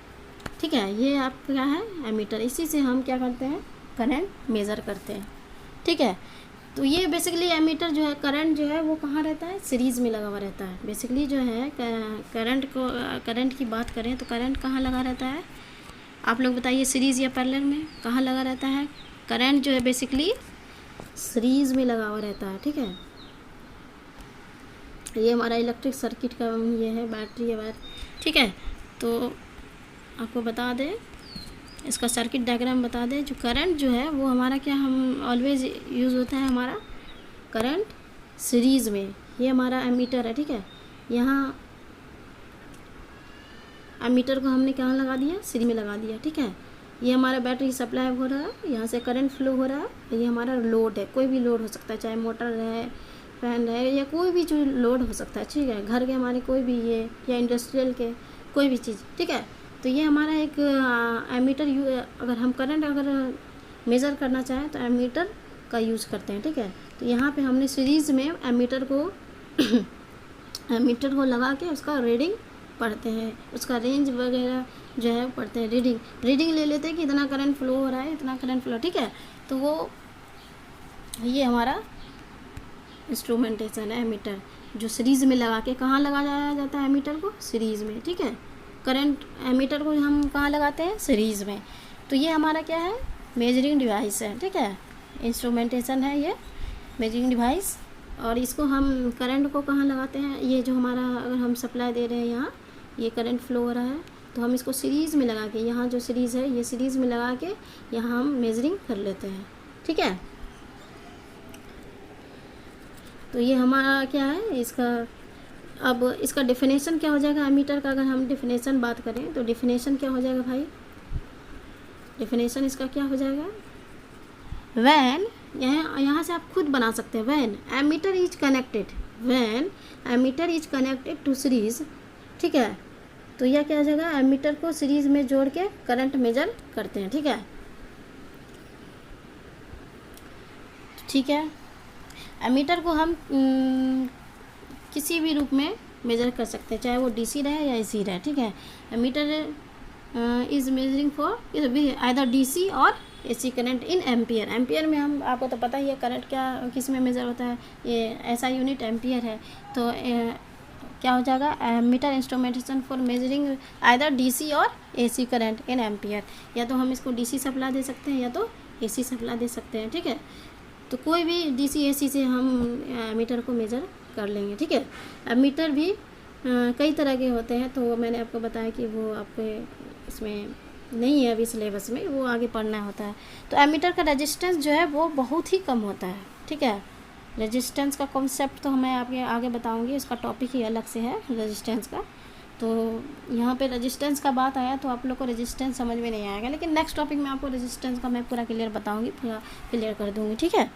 ठीक है, ये आपका क्या है, एमीटर, इसी से हम क्या करते हैं, करंट मेज़र करते हैं, ठीक है। तो ये बेसिकली एमीटर जो है, करंट जो है वो कहाँ रहता है, सीरीज़ में लगा हुआ रहता है। बेसिकली जो है करंट की बात करें तो करंट कहाँ लगा रहता है, आप लोग बताइए, सीरीज़ या पैरेलल में कहाँ लगा रहता है। करंट जो है बेसिकली सीरीज़ में लगा हुआ रहता है, ठीक है। ये हमारा इलेक्ट्रिक सर्किट का ये है, बैटरी है वायर, ठीक है। तो आपको बता दें, इसका सर्किट डायग्राम बता दें। जो करंट जो है वो हमारा क्या, हम ऑलवेज यूज़ होता है हमारा करंट सीरीज़ में। ये हमारा एमीटर है, ठीक है। यहाँ एमीटर को हमने कहाँ लगा दिया, सीरीज में लगा दिया, ठीक है। ये हमारा बैटरी सप्लाई हो रहा है, यहाँ से करंट फ्लो हो रहा है। ये हमारा लोड है, कोई भी लोड हो सकता है, चाहे मोटर है, फैन है, या कोई भी जो लोड हो सकता है, ठीक है। घर के हमारे कोई भी ये, या इंडस्ट्रियल के कोई भी चीज़, ठीक है। तो ये हमारा एक एमीटर, अगर हम करंट अगर मेज़र करना चाहें तो एमीटर का यूज़ करते हैं, ठीक है। तो यहाँ पे हमने सीरीज़ में एमीटर को लगा के उसका रीडिंग पढ़ते हैं, उसका रेंज वगैरह जो है पढ़ते हैं, रीडिंग ले लेते हैं कि इतना करंट फ्लो हो रहा है, इतना करंट फ्लो, ठीक है। तो वो ये हमारा इंस्ट्रूमेंटेशन है एमीटर, जो सीरीज़ में लगा के कहाँ लगाया जाता है एमीटर को, सीरीज़ में, ठीक है। करंट एमीटर को हम कहाँ लगाते हैं, सीरीज़ में। तो ये हमारा क्या है, मेजरिंग डिवाइस है, ठीक है, इंस्ट्रूमेंटेशन है ये मेजरिंग डिवाइस। और इसको हम करंट को कहाँ लगाते हैं, ये जो हमारा अगर हम सप्लाई दे रहे हैं, यहाँ ये करंट फ्लो हो रहा है, तो हम इसको सीरीज़ में लगा के, यहाँ जो सीरीज़ है ये सीरीज़ में लगा के यहाँ हम मेजरिंग कर लेते हैं, ठीक है। तो ये हमारा क्या है, इसका अब इसका डेफिनेशन क्या हो जाएगा एमीटर का, अगर हम डेफिनेशन बात करें तो डेफिनेशन क्या हो जाएगा भाई, डेफिनेशन इसका क्या हो जाएगा, वैन, यहाँ से आप खुद बना सकते हैं, when ammeter is connected to series, ठीक है। तो यह क्या हो जाएगा, एमीटर को सीरीज में जोड़ के करंट मेजर करते हैं, ठीक है, ठीक है। एमीटर को हम किसी भी रूप में मेजर कर सकते हैं, चाहे वो डीसी रहे या एसी रहे, ठीक है। Ammeter is measuring for either DC और AC current in ampere. Ampere में हम, आपको तो पता ही है करंट क्या किस में मेजर होता है, ये ऐसा यूनिट एम्पियर है। तो क्या हो जाएगा, ammeter instrumentation for measuring either DC और एसी करंट इन एम्पियर। या तो हम इसको डीसी सप्लाई दे सकते हैं या तो एसी सप्लाई दे सकते हैं, ठीक है। तो कोई भी डीसी एसी से हम एमीटर को मेजर कर लेंगे, ठीक है। एमीटर भी कई तरह के होते हैं, तो मैंने आपको बताया कि वो आपके इसमें नहीं है अभी सिलेबस में, वो आगे पढ़ना होता है। तो एमीटर का रेजिस्टेंस जो है वो बहुत ही कम होता है, ठीक है। रेजिस्टेंस का कॉन्सेप्ट तो मैं आपके आगे बताऊंगी, उसका टॉपिक ही अलग से है रेजिस्टेंस का। तो यहाँ पे रेजिस्टेंस का बात आया तो आप लोग को रेजिस्टेंस समझ में नहीं आएगा, लेकिन नेक्स्ट टॉपिक में आपको रेजिस्टेंस का मैं पूरा क्लियर बताऊँगी, पूरा क्लियर कर दूँगी, ठीक है।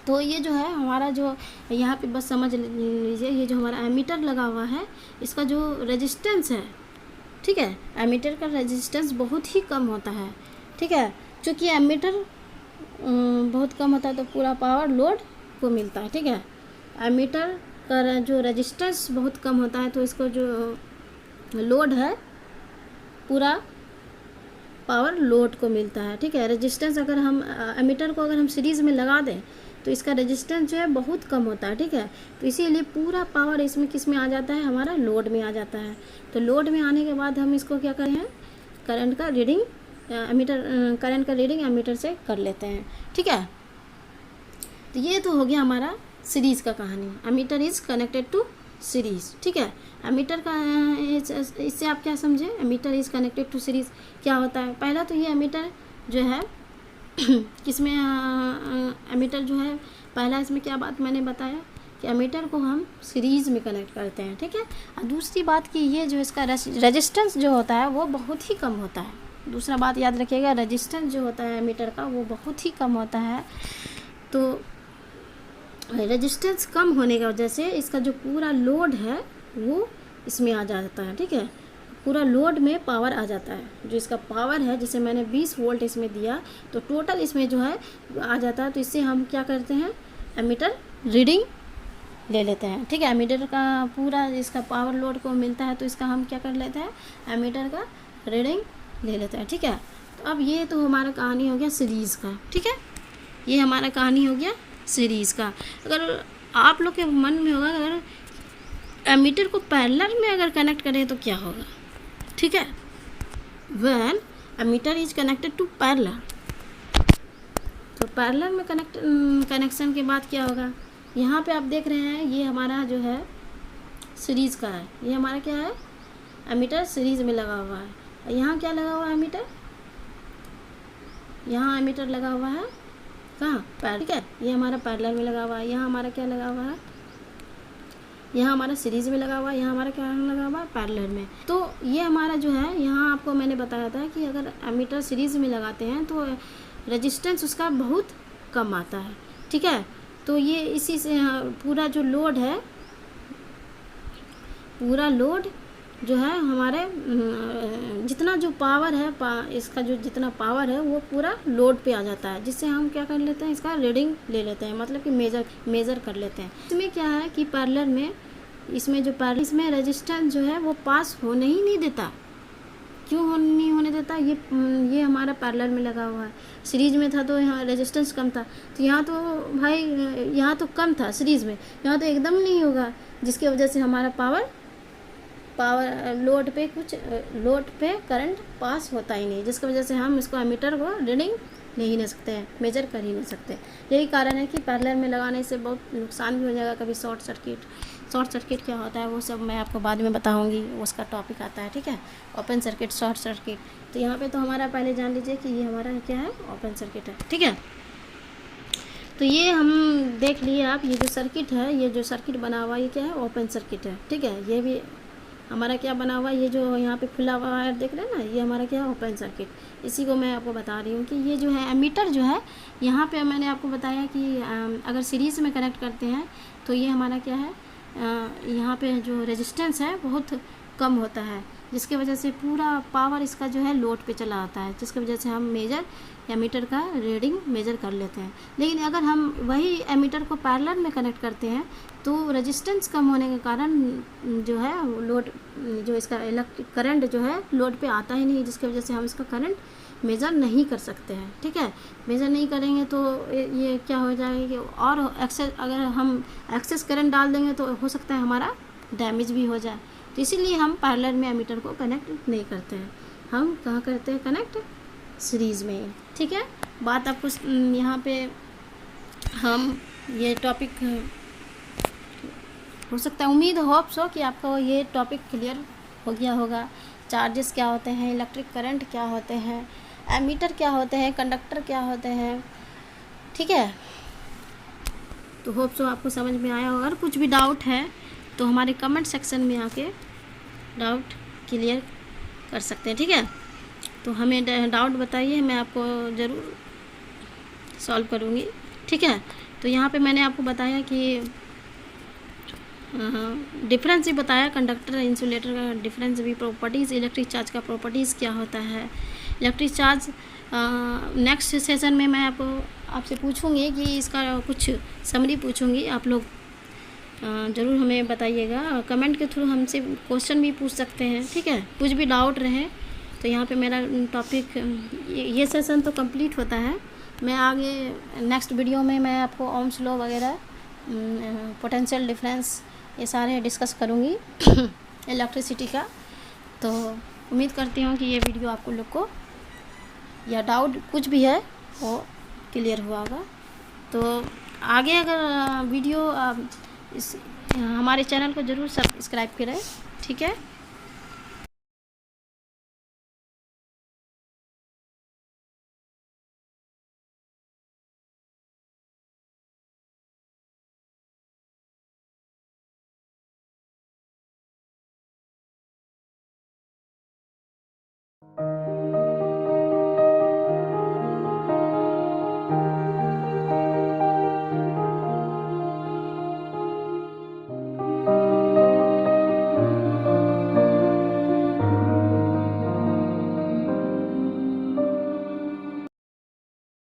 तो ये जो है हमारा जो यहाँ पे बस समझ लीजिए, ये जो हमारा एमीटर लगा हुआ है इसका जो रेजिस्टेंस है, ठीक है, एमीटर का रेजिस्टेंस बहुत ही कम होता है, ठीक है। चूँकि एमीटर बहुत कम होता है तो पूरा पावर लोड को मिलता है, ठीक है। एमीटर का जो रेजिस्टेंस बहुत कम होता है तो इसको जो लोड है पूरा पावर लोड को मिलता है, ठीक है। रेजिस्टेंस अगर हम एमीटर को अगर हम सीरीज़ में लगा दें तो इसका रेजिस्टेंस जो है बहुत कम होता है, ठीक है। तो इसीलिए पूरा पावर इसमें किस में आ जाता है, हमारा लोड में आ जाता है। तो लोड में आने के बाद हम इसको क्या करें हैं, करंट का रीडिंग करंट का रीडिंग एमीटर से कर लेते हैं, ठीक है। तो ये तो हो गया हमारा सीरीज़ का कहानी, ammeter is connected to series, ठीक है। एमीटर का इससे आप क्या समझे, ammeter is connected to series क्या होता है। पहला तो ये एमीटर जो है किसमें एमीटर जो है, पहला इसमें क्या बात मैंने बताया कि एमीटर को हम सीरीज़ में कनेक्ट करते हैं, ठीक है। और दूसरी बात कि ये जो इसका रेजिस्टेंस जो होता है वो बहुत ही कम होता है। दूसरा बात याद रखिएगा, रेजिस्टेंस जो होता है एमीटर का वो बहुत ही कम होता है। तो रेजिस्टेंस कम होने की वजह से इसका जो पूरा लोड है वो इसमें आ जाता है, ठीक है। पूरा लोड में पावर आ जाता है, जो इसका पावर है, जैसे मैंने 20 वोल्ट इसमें दिया तो टोटल इसमें जो है आ जाता है। तो इससे हम क्या करते हैं, एमीटर रीडिंग ले लेते हैं, ठीक है। एमीटर का पूरा इसका पावर लोड को मिलता है तो इसका हम क्या कर लेते हैं, एमीटर का रीडिंग ले लेते हैं, ठीक है। तो अब ये तो हमारा कहानी हो गया सीरीज़ का, ठीक है। ये हमारा कहानी हो गया सीरीज़ का। अगर आप लोग के मन में होगा अगर एमीटर को पैरेलल में अगर कनेक्ट करें तो क्या होगा, ठीक है। When ammeter is connected to parallel, तो पैरेलल में कनेक्शन के बाद क्या होगा, यहाँ पे आप देख रहे हैं ये हमारा जो है सीरीज़ का है, ये हमारा क्या है, एमीटर सीरीज़ में लगा हुआ है। और यहाँ क्या लगा हुआ है एमीटर, यहाँ एमीटर लगा हुआ है कहाँ, ठीक है। ये हमारा पैरेलल में लगा हुआ है, यहाँ हमारा क्या लगा हुआ है, यहाँ हमारा सीरीज़ में लगा हुआ है, यहाँ हमारा क्या लगा हुआ है, पैरेलल में। तो ये हमारा जो है, यहाँ आपको मैंने बताया था कि अगर एमीटर सीरीज़ में लगाते हैं तो रेजिस्टेंस उसका बहुत कम आता है, ठीक है। तो ये इसी से पूरा जो लोड है, पूरा लोड जो है हमारे जितना जो पावर है इसका जो जितना पावर है वो पूरा लोड पे आ जाता है, जिससे हम क्या कर लेते हैं, इसका रीडिंग ले लेते हैं, मतलब कि मेज़र कर लेते हैं। इसमें क्या है कि पैरेलल में इसमें जो पैरेलल इसमें रेजिस्टेंस जो है वो पास होने ही नहीं देता। क्यों नहीं होने देता, ये हमारा पैरेलल में लगा हुआ है। सीरीज़ में था तो यहाँ रेजिस्टेंस कम था, तो यहाँ तो भाई यहाँ तो कम था सीरीज़ में, यहाँ तो एकदम नहीं होगा, जिसकी वजह से हमारा पावर लोड पे करंट पास होता ही नहीं, जिसकी वजह से हम इसको एमीटर को रीडिंग ले ही नहीं सकते हैं, मेजर कर ही नहीं सकते। यही कारण है कि पैरेलल में लगाने से बहुत नुकसान भी हो जाएगा, कभी शॉर्ट सर्किट क्या होता है वो सब मैं आपको बाद में बताऊंगी, उसका टॉपिक आता है, ठीक है। Open circuit, short circuit. तो यहाँ पे तो हमारा पहले जान लीजिए कि ये हमारा क्या है, ओपन सर्किट है, ठीक है। तो ये हम देख लिए आप, ये जो सर्किट है, ये जो सर्किट बना हुआ ये क्या है, ओपन सर्किट है, ठीक है। ये भी हमारा क्या बना हुआ, ये जो यहाँ पे खुला हुआ वायर देख रहे हैं ना, ये हमारा क्या है, ओपन सर्किट। इसी को मैं आपको बता रही हूँ कि ये जो है एमीटर जो है, यहाँ पे मैंने आपको बताया कि अगर सीरीज़ में कनेक्ट करते हैं तो ये हमारा क्या है, यहाँ पे जो रेजिस्टेंस है बहुत कम होता है, जिसके वजह से पूरा पावर इसका जो है लोड पे चला आता है, जिसकी वजह से हम एमीटर का रीडिंग मेजर कर लेते हैं। लेकिन अगर हम वही एमीटर को पैरेलल में कनेक्ट करते हैं तो रेजिस्टेंस कम होने के कारण जो है लोड जो इसका करंट जो है लोड पे आता ही नहीं, जिसकी वजह से हम इसका करंट मेज़र नहीं कर सकते हैं, ठीक है। मेज़र नहीं करेंगे तो ये क्या हो जाएगा कि और एक्सेस, अगर हम एक्सेस करंट डाल देंगे तो हो सकता है हमारा डैमेज भी हो जाए। तो इसीलिए हम पैरेलल में एमीटर को कनेक्ट नहीं करते हैं, हम कहाँ करते हैं कनेक्ट, सीरीज़ में, ठीक है। बात आपको यहाँ पे हम ये टॉपिक हो सकता है, उम्मीद होप सो कि आपको ये टॉपिक क्लियर हो गया होगा। चार्जेस क्या होते हैं, इलेक्ट्रिक करंट क्या होते हैं, एमीटर क्या होते हैं, कंडक्टर क्या होते हैं, ठीक है। तो होप सो आपको समझ में आया होगा। अगर कुछ भी डाउट है तो हमारे कमेंट सेक्शन में आके डाउट क्लियर कर सकते हैं, ठीक है। तो हमें डाउट बताइए, मैं आपको ज़रूर सॉल्व करूँगी, ठीक है। तो यहाँ पे मैंने आपको बताया कि डिफरेंस भी बताया, कंडक्टर इंसुलेटर का डिफरेंस भी, प्रॉपर्टीज़, इलेक्ट्रिक चार्ज का प्रॉपर्टीज़ क्या होता है, इलेक्ट्रिक चार्ज। नेक्स्ट सेशन में मैं आपसे पूछूंगी कि इसका कुछ समरी पूछूंगी, आप लोग ज़रूर हमें बताइएगा। कमेंट के थ्रू हमसे क्वेश्चन भी पूछ सकते हैं, ठीक है। कुछ भी डाउट रहे तो यहाँ पे मेरा टॉपिक ये सेशन तो कंप्लीट होता है। मैं आगे नेक्स्ट वीडियो में मैं आपको ओम्स लॉ वगैरह, पोटेंशियल डिफरेंस, ये सारे डिस्कस करूँगी इलेक्ट्रिसिटी का। तो उम्मीद करती हूँ कि ये वीडियो आपको लोग को या डाउट कुछ भी है वो क्लियर हुआ होगा। तो आगे अगर वीडियो इस हमारे चैनल को ज़रूर सब्सक्राइब करें, ठीक है।